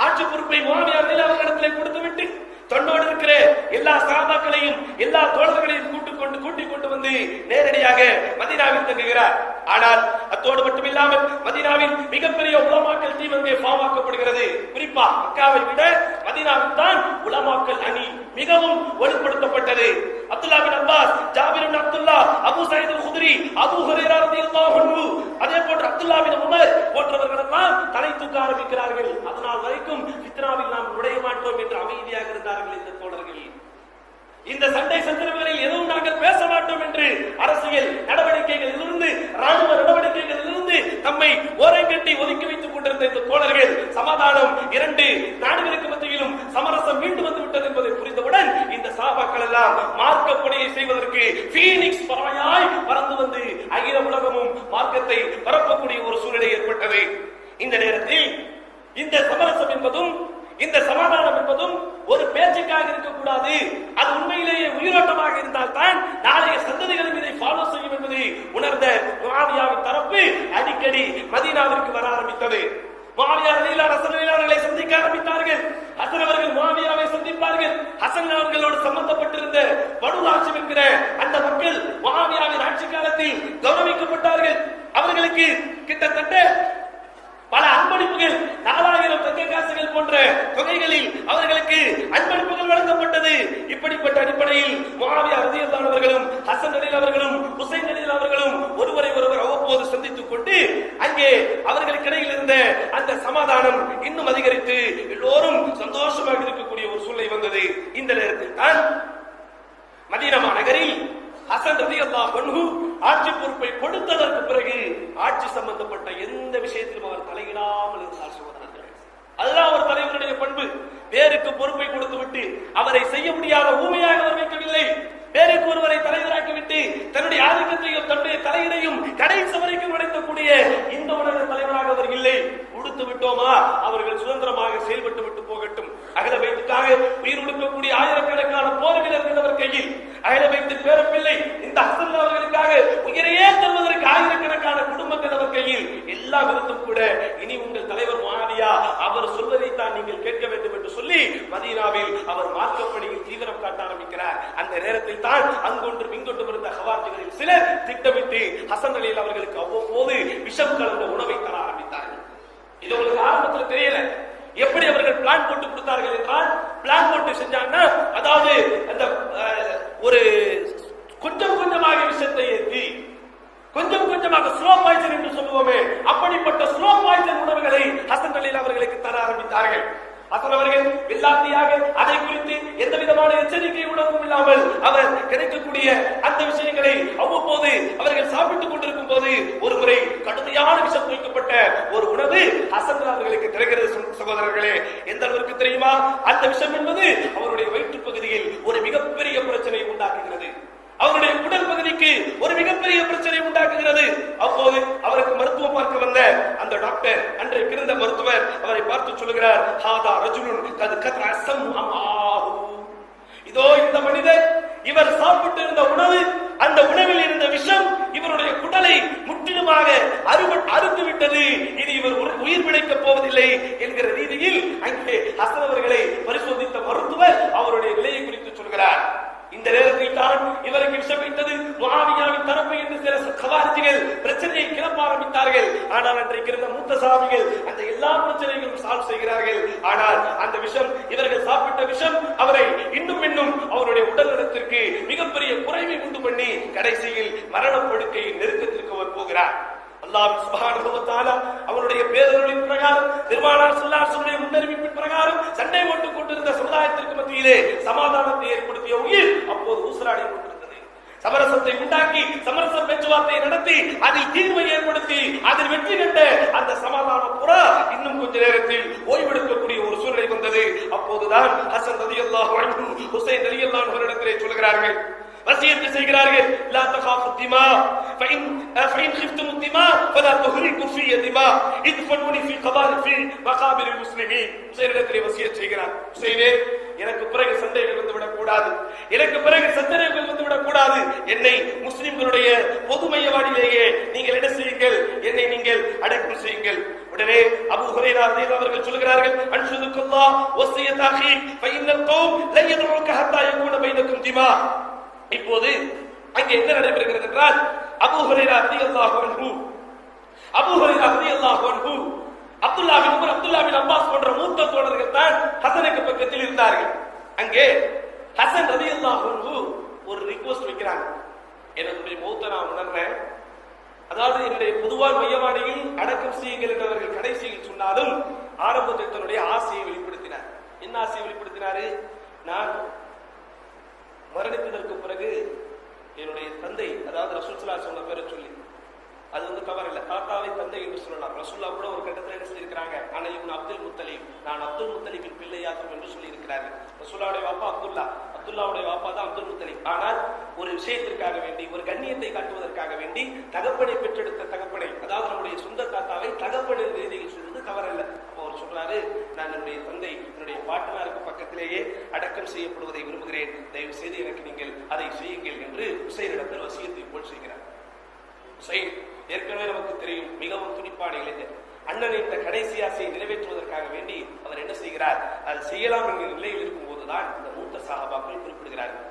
ஆட்சி பொறுப்பை முஆவியா ரலியல்லாஹு அவர்களிடத்தில் கொடுத்துவிட்டு தன்னோடு இருக்கிற எல்லா சஹாபாக்களையும் எல்லா தோழர்களையும் கூட்டிக் கொண்டு வந்து நேரடியாக மதீனாவில் தங்குகிறார். ஆனால் அத்தோடு மட்டுமில்லாமல் மதீனாவில் மிகப்பெரிய உலமாக்கள் டீம் அங்கே ஃபார்ம் ஆக்கப்படுகிறது. குறிப்பா மக்காவை விட மதீனாவில் தான் உலமாக்கள் அணி மிகவும் வலுப்படுத்தப்பட்டது. Abdullah bin Abbas, Jabir bin Abdullah, Abu Saeed al-Khudri, Abu Hurairah ரலியல்லாஹு அன்ஹு, அதே போன்று அப்துல்லா பின் உமர் போன்றவர்கள் எல்லாம் தலை தூக்க ஆரம்பிக்கிறார்கள். அதனால் வரைக்கும் ஃபித்னாவில் நாம் நுழைய மாட்டோம் என்று அமைதியாக இருந்தார்கள் இந்த தோழர்கள். இந்த சண்டை சச்சரவுகளில் எதுவும் நாங்கள் பேச மாட்டோம் என்று அரசியல் நடவடிக்கைகளிலிருந்து, ராணுவ நடவடிக்கைகளிலிருந்து தம்மை ஓரங்கட்டி ஒதுக்கி வைத்துக் கொண்டிருந்த இந்த தோழர்கள் சமாதானம் இரண்டு நாடுகளுக்கு மத்தியிலும் சமரசம் மீண்டும் வந்து விட்டது என்பதை புரிந்தவுடன் இந்த சஹாபாக்கள் எல்லாம் மார்க்க பணியை செய்வதற்கு பீனிக்ஸ் பறவையாய் பறந்து வந்து அகில உலகமும் மார்க்கத்தை பரப்பக்கூடிய ஒரு சூழ்நிலை ஏற்பட்டது. இந்த நேரத்தில் இந்த சமரசம் என்பதும் இந்த சமாதானம் என்பதும் ஒரு பேச்சுக்காக இருக்கக்கூடாது. அது உண்மையிலேயே உயிரோட்டமாக இருந்தால் தான் நாளைய சந்ததிகளும் இதை ஃபாலோ செய்யும் என்பதை உணர்ந்த முஆவியாவின் தரப்பு அடிக்கடி மதீனாவிற்கு வர ஆரம்பித்தது. முஆவியா ரலியல்லாஹு அன்ஹு ஹசன் அவர்களை சந்திக்க ஆரம்பித்தார்கள். ஹசன் அவர்கள் முஆவியாவை சந்திப்பார்கள். ஹசன் அவர்களோடு சம்பந்தப்பட்டிருந்த பனு ஹாஷிம் என்கிற அந்த மக்கள் முஆவியாவின் ஆட்சி காலத்தில் கௌரவிக்கப்பட்டார்கள். அவர்களுக்கு கிட்டத்தட்ட பல அன்பளிப்புகள் 4000 தங்க காசுகள் போன்ற தொகைகளில் அவர்களுக்கு அன்பளிப்புகள் வழங்கப்பட்டது. இப்படிப்பட்ட அடிப்படையில் முஆவியா ரலியல்லாஹு அன்ஹு அவர்களும் ஹசன் ரலியல்லாஹு அவர்களும் ஹுசைன் ரலியல்லாஹு அவர்களும் ஒருவரை ஒருவர் அவ்வப்போது சந்தித்துக் கொண்டு அங்கே அவர்களுக்கு இடையில் இருந்த அந்த சமாதானம் இன்னும் அதிகரித்து எல்லோரும் சந்தோஷமாக இருக்கக்கூடிய ஒரு சூழ்நிலை வந்தது. இந்த நேரத்தில் தான் மதீனா நகரில் ஹசன் ரலியல்லாஹு அன்ஹு ஆட்சி பொறுப்பை கொடுத்ததற்கு பிறகு ஆட்சி சம்பந்தப்பட்ட எந்த விஷயத்திலும் அவர் தலையிடாமல் இருந்தார். சகோதரர்களே, அதுதான் ஒரு தலைவருடைய பண்பு. வேருக்கு பொறுப்பை கொடுத்து விட்டு அவரை செய்ய முடியாத ஊமையாக அவர் வைக்கவில்லை. வேருக்கு ஒருவரை தலைவராக்கிவிட்டு தன்னுடைய ஆதிக்கத்தையும் தன்னுடைய தலையிடையும் கடைசி வரைக்கும் நுழைக்கக்கூடிய இந்த உலக தலைவராக அவர் இல்லை. கொடுத்து விட்டோமா, அவர்கள் சுதந்திரமாக செயல்பட்டு விட்டு போகட்டும். அகில பைத்துக்காக உயிர் கொடுக்கக்கூடிய ஆயிரக்கணக்கான போர் வீரர்கள் அவர் கையில். அகில பைத்து பேரப்பிள்ளை இந்த ஹசன் அவர்களுக்காக உயிரையே தருவதற்கு ஆயிரக்கணக்கான குடும்பங்கள் அவர் கையில். எல்லாம் இருந்தும் கூட இனி உங்கள் தலைவர் முஆவியா அவர் சொல்வதைத்தான் நீங்கள் கேட்க வேண்டும் என்று சொல்லி மதீனாவில் அவர் மார்க்கப்பணியில் தீவிரம் காட்ட ஆரம்பிக்கிறார். அந்த நேரத்தில் தான் அங்கொன்றும் இங்கொன்றும் இருந்த ஹவாரிஜிகளில் சிலர் திட்டமிட்டு ஹசன் ரலியல்லாஹு அவர்களுக்கு அவ்வப்போது விஷம் கலந்த உணவை தர ஆரம்பித்தார்கள். இது உங்களுக்கு ஆரம்பத்தில் தெரியல. எப்படி அவர்கள் பிளான் போட்டு கொடுத்தார்கள் என்றால், பிளான் போட்டு செஞ்சாங்கன்னா, அதாவது அந்த ஒரு கொஞ்சம் கொஞ்சமாக விஷத்தை ஏற்றி கொஞ்சம் கொஞ்சமாக ஸ்லோ பாய்சன் என்று சொல்லுவோமே, அப்படிப்பட்ட ஸ்லோ பாய்சன் உணவுகளை ஹசன் ரலியல்லாஹு அவர்களுக்கு தர ஆரம்பித்தார்கள். ஹசன் அவர்கள் வில்லாத்தியாக அதை குறித்து எந்த விதமான எச்சரிக்கை உணர்வும் இல்லாமல் அவர் கிடைக்கக்கூடிய அந்த விஷயங்களை அவ்வப்போது அவர்கள் சாப்பிட்டுக் கொண்டிருக்கும் போது ஒரு முறை கடுமையான விஷம் வைக்கப்பட்ட ஒரு உணவு ஹசன் அவர்களுக்கு கிடைக்கிறது. சகோதரர்களே, எந்த அளவிற்கு தெரியுமா? அந்த விஷம் என்பது அவருடைய வயிற்று பகுதியில் ஒரு மிகப்பெரிய பிரச்சனையை உண்டாக்குகிறது. அவருடைய உடல் பகுதிக்கு ஒரு மிகப்பெரிய பிரச்சனை உண்டாக்குகிறது. அப்போது அவருக்கு மருத்துவம் பார்க்க வந்த அந்த டாக்டர், அன்றைக்கு இருந்த மருத்துவர், அவரை பார்த்து சொல்லுகிறார், ஹாதா ரஜுலுன் கத் கத்ர அஸ்ஸம் அமாஹு. இதோ இந்த மனிதர், இவர் சாப்பிட்டு இருந்த உணவு, அந்த உணவில் இருந்த விஷம் இவருடைய குடலை முற்றிலுமாக அறுத்து விட்டது. இது இவர் உயிர் பிழைக்கப் போவதில்லை என்கிற ரீதியில் அங்கே ஹசன் அவர்களை பரிசோதித்த மருத்துவர் அவருடைய நிலையை குறித்து சொல்கிறார். இந்த நேரத்தில் தான் இவருக்கு விஷம் வைத்தது முஆவியாவின் தரப்பு என்று சில கவாரிஜிகள் பிரச்சனையை கிளப்ப ஆரம்பித்தார்கள். ஆனால் அன்றைக்கு இருந்த மூத்த சஹாபிகள் அந்த எல்லா பிரச்சனைகளும் சால்வ் செய்கிறார்கள். ஆனால் அந்த விஷம், இவர்கள் சாப்பிட்ட விஷம் அவரை இன்னும் அவருடைய உடல் நலத்திற்கு மிகப்பெரிய குறைவை உண்டு பண்ணி கடைசியில் மரணப்படுக்கையின் நெருக்கத்திற்கு அவர் போகிறார். அல்லாஹ் சுப்ஹானஹு வ தஆலா அவருடைய பேரருளின் பிரகாரம், பெருமானார் ஸல்லல்லாஹு அலைஹி வஸல்லம் முன்னறிவிப்பின் பிரகாரம் சண்டை போட்டுக் கொண்டிருந்த சமுதாயத்திற்கு மத்தியிலே சமாதானத்தை ஏற்படுத்திய உயிர் அப்போது ஊசலாடி கொண்டிருந்தது. சமரசத்தை உண்டாக்கி, சமரச பேச்சுவார்த்தையை நடத்தி, அதில் தீர்வை ஏற்படுத்தி, அதில் வெற்றி கண்ட அந்த சமாதானம் புறா இன்னும் கொஞ்ச நேரத்தில் ஓய்வெடுக்கக்கூடிய ஒரு சூழ்நிலை வந்தது. அப்போதுதான் ஹசன் ரலியல்லாஹு அன்ஹு ஹுசைன் ரலியல்லாஹு அன்ஹு இடத்திலே சொல்கிறார்கள், வசியத்து செய்கிறார்கள், லா தகாஃபு திமா ஃபஇன் خفتم الدماء فلا تهرقوا في الدماء ادفنوني في مقابر المسلمين. ஹுசைனிடத்திலே வசியத் செய்கிறார், ஹுசைனே, எனக்கு பிறகு சண்டைகள் வந்துவிடக் கூடாது, எனக்கு பிறகு சச்சரவுகள் வந்துவிடக் கூடாது. என்னை முஸ்லிம்களுடைய பொது மையவாடியிலேயே நீங்கள் என்ன செய்யுங்கள், என்னை நீங்கள் அடக்கம் செய்யுங்கள். உடனே அபூ ஹுரைரா ரலியல்லாஹு அவர்கள் சொல்கிறார்கள், அன்ஷுதுக்கல்லாஹ் வஸியத் அஹி ஃபஇன்னல் கௌம் லன் யதுஊக ஹத்தா யகூன பைனக்கும் திமா. இப்போது அங்கே என்ன நடைபெறுகிறது என்றால், அபூ ஹுரைரா ரலியல்லாஹு அன்ஹு, அபூ ஹுரைரா ரலியல்லாஹு அன்ஹு, அப்துல்லா பின் உமர், அப்துல்லா பின் அப்பாஸ் போன்ற மூத்த தோழர்கள் தான் ஹசனுக்கு பக்கத்தில் இருந்தார்கள். அங்கே ஹசன் ரலியல்லாஹு அன்ஹு ஒரு ரிக்வெஸ்ட் வைக்கிறாங்க. என்னுடைய மௌத்தை நான் உணர்றேன், அதாவது என்னுடைய பொதுவான மையவாடியில் அடக்கம் செய்யுங்கள் என்றவர்கள் கடைசியில் சொன்னாலும் ஆரம்பத்தில் தன்னுடைய ஆசையை வெளிப்படுத்தினார். என்ன ஆசையை வெளிப்படுத்தினாரு? நான் மரணித்ததற்கு பிறகு என்னுடைய தந்தை, அதாவது ரசூல் ஸல்லல்லாஹு அலைஹி வஸல்லம் பேரை சொல்லி, அது தவறு இல்லை, தாத்தாவை தந்தை என்று சொல்லலாம். ரசூல்லா கூட ஒரு கட்டத்தில் என்ன சொல்லியிருக்கிறாங்க? அன இப்னு அப்துல் முத்தலிப், நான் அப்துல் முத்தலிபின் பிள்ளையாகும் என்று சொல்லி இருக்கிறார்கள். ரசூலுல்லாஹுடைய வாப்பா அப்துல்லா, அப்துல்லாவுடைய வாப்பா தான் அப்துல் முத்தலிப். ஆனால் ஒரு விஷயத்திற்காக வேண்டி, ஒரு கண்ணியத்தை காட்டுவதற்காக வேண்டி தகப்பனை பெற்றெடுத்த தகப்பனை, அதாவது நம்முடைய சொந்த தாத்தாவை தகப்பனின் ரீதியில் சொல்வது தவறல்ல. அப்போ அவர் சொல்றாரு, நான் என்னுடைய தந்தை, என்னுடைய பாட்டனாருக்கு பக்கத்திலேயே அடக்கம் செய்யப்படுவதை விரும்புகிறேன், தயவு செய்து எனக்கு நீங்கள் அதை செய்யுங்கள் என்று ஹுசைனிடத்தில் வசியத்தை போல் செய்கிறார். ஹுசைன் ஏற்கனவே நமக்கு தெரியும், மிகவும் துடிப்பான இளைஞர். அண்ணன் இந்த கடைசி ஆசையை நிறைவேற்றுவதற்காக வேண்டி அவர் என்ன செய்கிறார்? அது செய்யலாம் என்கிற நிலையில் இருக்கும் போதுதான் இந்த மூத்த சஹாபாக்கள்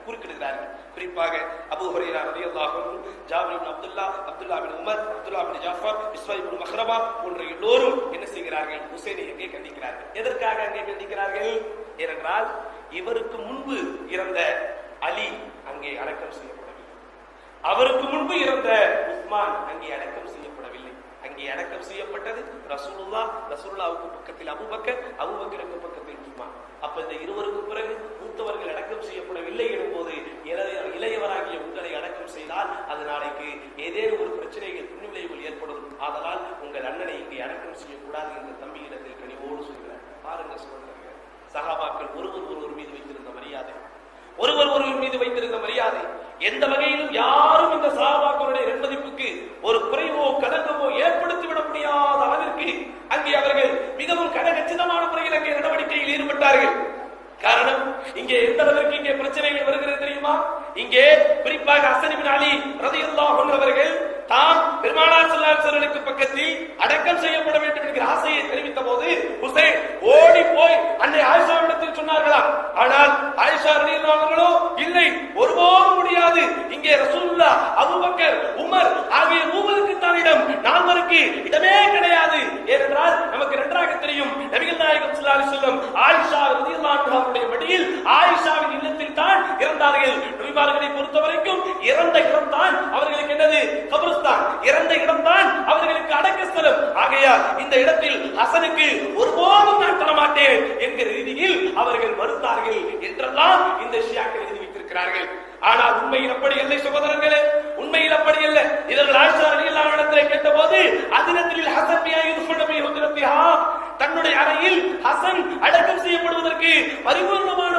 குறுக்கிடுகிறார்கள். குறிப்பாக அபூ ஹுரைரா ரலியல்லாஹு அன்ஹு, ஜாபிர் இப்னு அப்துல்லா, அப்துல்லா பின் உமர், அப்துல்லா பின் ஜாஃபர், இஸ்மாயில் இப்னு மஹ்ரமா போன்ற எல்லோரும் என்ன செய்கிறார்கள்? ஹுசைனை அங்கே கண்டிக்கிறார்கள். எதற்காக அங்கே கண்டிக்கிறார்கள்? ஏனென்றால் இவருக்கு முன்பு இறந்த அலி அங்கே அடக்கம் செய்யப்படவில்லை, அவருக்கு முன்பு இறந்த உஸ்மான் அங்கே அடக்கம் செய்யப்படவில்லை. அங்கே அடக்கம் செய்யப்பட்டது ரசூலுல்லாஹ், ரசூலுல்லாஹ்வுக்கு பக்கத்தில் அபூபக்கர், அபூபக்கருக்கு பக்கத்தில் உஸ்மான். அப்ப இந்த இருவருக்கு பிறகு மூத்தவர்கள் அடக்கம் செய்யப்படவில்லை எனும்போது இளையவராகிய உங்களை அடக்கம் செய்தால் அது நாளைக்கு ஏதேனும் ஒரு பிரச்சனைகள் பின்விளைவுகள் ஏற்படும். ஆதலால் உங்கள் அண்ணனை இங்கே அடக்கம் செய்யக்கூடாது என்று தம்பியிடத்தில் கனிவோடு சொல்கிறார். பாருங்க சொல்றாங்க, சஹாபாக்கள் ஒருவர் மீது வைத்திருந்த மரியாதை, ஒருவர் மீது வைத்திருந்த மரியாதை எந்த வகையிலும் யாரும் இந்த சஹாபாக்களுடைய நன்மதிப்புக்கு ஒரு குறைவோ கலங்கமோ ஏற்படுத்திவிட முடியாத அளவிற்கு அங்கே அவர்கள் மிகவும் கனகச்சிதமான முறையில் அங்கே நடவடிக்கையில் ஈடுபட்டார்கள். காரணம், இங்கே எந்த அளவிற்கு இங்கே பிரச்சனைகள் வருகிறது தெரியுமா? இங்கே குறிப்பாக ஹசன் இப்னு அலி ரலியல்லாஹு அன்ஹு அவர்கள் தாம் பெருமானார் ஸல்லல்லாஹு அலைஹி வஸல்லம் பக்கத்தில் அடக்கம் செய்யப்பட வேண்டும் என்கிற ஆசையை தெரிவித்த போது ஹுசைன் ஓடி போய் அன்னை ஆயிஷாவிடத்தில் சொன்னார்களாம். ஆனால் ஆயிஷா ரலியல்லாஹு அன்ஹா இல்லை, ஒருபோதும் முடியாது, இங்கே ரசூலுல்லாஹ், அபூபக்கர், உமர் ஆகிய மூவருக்கு தான் இடம், நால்வருக்கு இடமே கிடையாது. ஏனென்றால் நமக்கு நன்றாக தெரியும், நபிகள் நாயகம் ஸல்லல்லாஹு அலைஹி வஸல்லம் ஆயிஷா ரலியல்லாஹு அன்ஹாவுடைய மடியில் ஆயிஷாவின் இல்லத்தில் தான் இறந்தார்கள். நபிமார்களை பொறுத்தவரைக்கும் இறந்த இடம் தான் அவர்களுக்கு என்னது? கபர்ஸ்தான். இறந்த இடம் தான் அவர்களுக்கு அடக்கஸ்தலம். ஆகையால் இந்த இடத்தில் ஹசனுக்கு ஒருபோதும் நான் தரமாட்டேன் என்கிற ரீதியில் அவர்கள் மறுத்தார்கள் என்றெல்லாம் இந்த ஷியாக்கள் எழுதி வைத்திருக்கிறார்கள். ஆனால் உண்மையில் அப்படி இல்லை சகோதரர்களே, உண்மையில் அப்படி அல்ல. இவர்கள் ஆயிஷா ரலியல்லாஹு அன்ஹா இடத்திலே கேட்டபோது அதினத்தில் ஹசன் தன்னுடைய அறையில் ஹசன் அடக்கம் செய்யப்படுவதற்கு பரிபூர்ணமான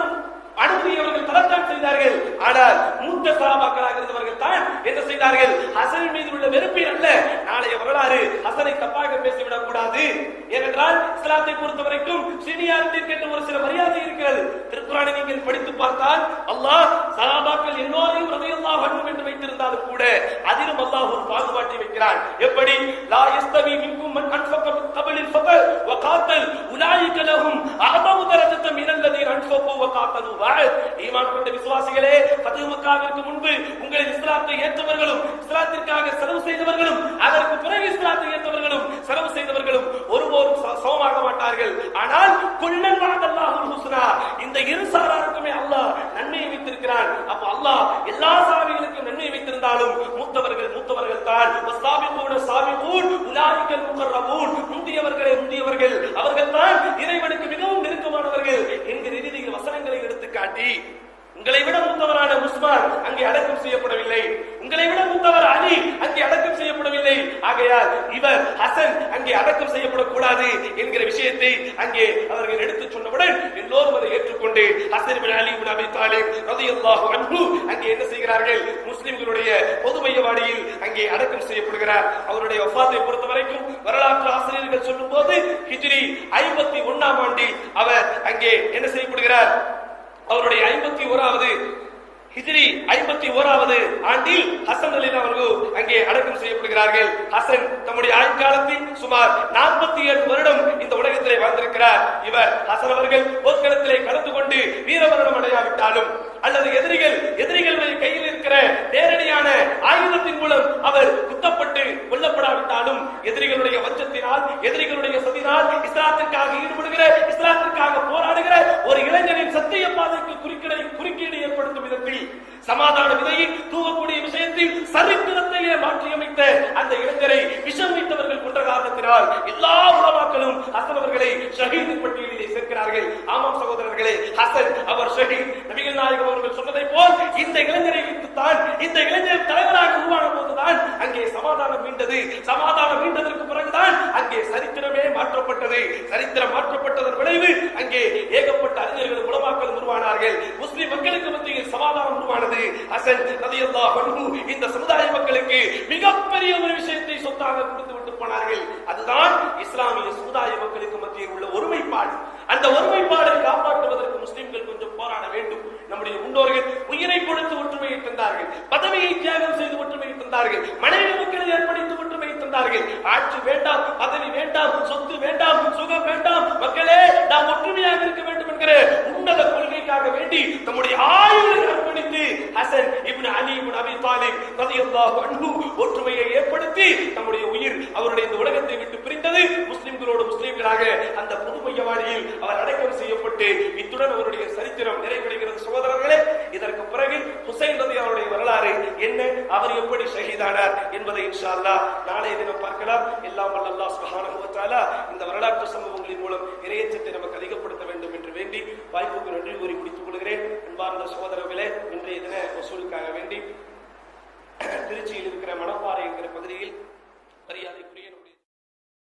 அனுமதி அவர்கள் தரத்தான் செய்தார்கள். ஆனால் மூத்த சஹாபாக்களாக இருந்தவர்கள் தான் என்ன செய்தார்கள்? ஹசன் மீது உள்ள வெறுப்பில் அல்ல, நாளைய வரலாறு ஹசனை தப்பாக பேசிவிடக் கூடாது. ஏனென்றால் இஸ்லாத்தை பொறுத்தவரைக்கும் சீனியாரிட்டிக்கு என்று ஒரு சில மரியாதை இருக்கிறது. திருக்குர்ஆனை நீங்கள் படித்து பார்த்தால் அல்லாஹ் சஹாபாக்கள் எல்லோரையும் ரலியல்லாஹு அன்ஹும் என்று வைத்திருந்தாலும் கூட அதிலும் அல்லாஹ் ஒரு பாகுபாட்டை வைக்கிறான். எப்படி? லா யஸ்தவி மின்கும் மன் அன்ஃபக கப்லில் ஃபதல் வ காத்தல் உலாயிக லஹும் அஅதமு தரஜத்தன் மினல்லதீன அன்ஃபகு வ காத்தலு. ஈமான் கொண்ட விசுவாசிகளே, ஃபத்ஹ் மக்காவிற்கு முன்பு உங்களின் இஸ்லாத்தை ஏற்றவர்களும் இஸ்லாத்திற்காக செலவு செய்தவர்களும் அதற்கு பிறகு இஸ்லாத்தை ஏற்றவர்களும் செலவு செய்தவர்களும் ஒருபோதும் சமமாக மாட்டார்கள். ஆனால் குல்லன் வஅதல்லாஹுல் ஹுஸ்னா, இந்த இரு சாராருக்குமே அல்லாஹ் நன்மையை வைத்திருக்கிறான். அப்ப அல்லாஹ் எல்லா சாபிகளுக்கும் நன்மையை வைத்திருந்தாலும் மூத்தவர்கள் தான் வஸாபிகூன சாபிகூன் உலாயிகல் முகர்ரபூன், முந்தியவர்கள் அவர்கள் தான் இறைவனுக்கு மிகவும் நெருக்கமானவர்கள் என்கிற ரீதியில் வசனங்களை எடுத்து காட்டி, உங்களை விட மூத்தவரான உஸ்மான் அங்கே அடக்கம் செய்யப்படவில்லை, உங்களை விட மூத்தவர் அலி அங்கே அடக்கம் செய்யப்படவில்லை, ஆகையால் இவர் ஹசன் அங்கே அடக்கம் செய்யப்படக்கூடாது என்கிற விஷயத்தை அங்கே அவர்கள் எடுத்து சொன்னவுடன் எல்லோரும் அதை ஏற்றுக்கொண்டு ஹசன் இப்னு அலி இப்னு அபீ தாலிப் ரலியல்லாஹு அன்ஹு அங்கே என்ன செய்கிறார்கள்? முஸ்லிம்களுடைய பொது மையவாடியில் அங்கே அடக்கம் செய்யப்படுகிறார். அவருடைய வஃபாத்தை பொறுத்தவரைக்கும் வரலாற்று ஆசிரியர்கள் சொல்லும் போது ஹிஜ்ரி 51ஆம் ஆண்டில் அவர் அங்கே என்ன செய்யப்படுகிறார்? அவருடைய 51வது ஹிஜ்ரி 51வது ஆண்டில் ஹசன் அலி அவர்கள் அங்கே அடக்கம் செய்யப்படுகிறார்கள். ஹசன் தம்முடைய ஆயுட்காலத்தில் சுமார் 47 வருடம் இந்த உலகத்திலே வாழ்ந்திருக்கிறார். இவர் ஹசன் அவர்கள் போர்க்களத்திலே கலந்து கொண்டு வீரமரணம் அடையாவிட்டாலும் அல்லது எதிரிகளுடைய கையில் இருக்கிற நேரடியான ஆயுதத்தின் மூலம் அவர் குத்தப்பட்டு கொல்லப்படாவிட்டாலும் எதிரிகளுடைய வஞ்சத்தினால், எதிரிகளுடைய சதினால் இஸ்லாத்திற்காக ஈடுபடுகிற, இஸ்லாத்திற்காக போராடுகிற ஒரு இளைஞனின் சத்திய பாதைக்கு குறுக்கீடு ஏற்படுத்தும் விதத்தில் சமாதான விதையை தூவக்கூடிய விஷயத்தில் சரித்திரத்தையே மாற்றியமைத்த அந்த இளைஞரை விஷம் வைத்தவர்கள் கொன்ற காரணத்தினால் எல்லா உலமாக்களும் ஹசன் அவர்களை ஷஹீத் பட்டியலிலே சேர்க்கிறார்கள். ஆமாம் சகோதரர்களே, ஹசன் அவர் ஷஹீத். நபிகள் நாயகம் அவர்கள் சொன்னதை போல் இந்த இளைஞரை வைத்துத்தான், இந்த இளைஞர் தலைவராக உருவான போதுதான் அங்கே சமாதானம் மீண்டது. சமாதானம் மீண்டதற்கு பிறகுதான் அங்கே சரித்திரமே மாற்றப்பட்டது. சரித்திரம் மாற்றப்பட்டதன் விளைவு அங்கே ஏகப்பட்ட அறிஞர்களும் உலமாக்களும் உருவானார்கள். முஸ்லிம் மக்களுக்கு மத்தியில் சமாதானம் உருவானது. ஹசன் ரலியல்லாஹு அன்ஹு இந்த சமுதாய மக்களுக்கு மிகப்பெரிய ஒரு விஷயத்தை சொத்தாக கொடுத்து விட்டு போனார்கள். அதுதான் இஸ்லாமிய சமுதாய மக்களுக்கு மத்தியில் உள்ள ஒருமைப்பாடு. அந்த ஒருமைப்பாடை காப்பாற்றுவதற்கு முஸ்லிம்கள் கொஞ்சம் போராட வேண்டும். நம்முடைய முன்னோர்கள் உயிரை கொடுத்து ஒற்றுமையை தந்தார்கள், பதவியை தியாகம் செய்து ஒற்றுமையை தந்தார்கள், மனைவி மக்களை ஏற்படுத்தி ஒற்றுமையை தந்தார்கள். ஆட்சி வேண்டாம், பதவி வேண்டாம், சொத்து வேண்டாம், சுகம் வேண்டாம், மக்களே நாம் ஒற்றுமையாக இருக்க வேண்டும் என்கிற உன்னத கொள்கைக்காக வேண்டி தம்முடைய ஆயுளை அர்ப்பணித்து ஹசன் இப்னு அலி இப்னு அபி தாலிப் ரலியல்லாஹு அன்ஹு ஒற்றுமையை ஏற்படுத்தி தம்முடைய உயிர் அவருடைய இந்த உலகத்தை விட்டு பிரிந்தது. முஸ்லிம்களோடு முஸ்லிம்களாக அந்த புதுமையவாடியில் அவர் அடக்கம் செய்யப்பட்டு இத்துடன் அவருடைய சரித்திரம் நிறைவடைகிறது. சகோதரர்களே, இதற்கு பிறகு ஹுசைன் ரதி அவருடைய வரலாறு என்ன, அவர் எப்படி ஷஹீதானார் என்பதை இன்ஷா அல்லாஹ் நாளைய தினம் பார்க்கலாம். எல்லாம் வல்ல அல்லாஹ் சுப்ஹானஹு வ தஆலா இந்த வரலாற்று சம்பவங்களின் மூலம் இறையச்சத்தை நமக்கு அதிகப்படுத்த வேண்டும் என்று வேண்டி வாய்ப்புக்கு நன்றி கூறி முடித்துக் கொள்கிறேன். அன்பார்ந்த சகோதரர்களே, இன்றைய தின வசூலுக்காக வேண்டி திருச்சியில் இருக்கிற மணப்பாறை என்கிற பகுதியில் மரியாதை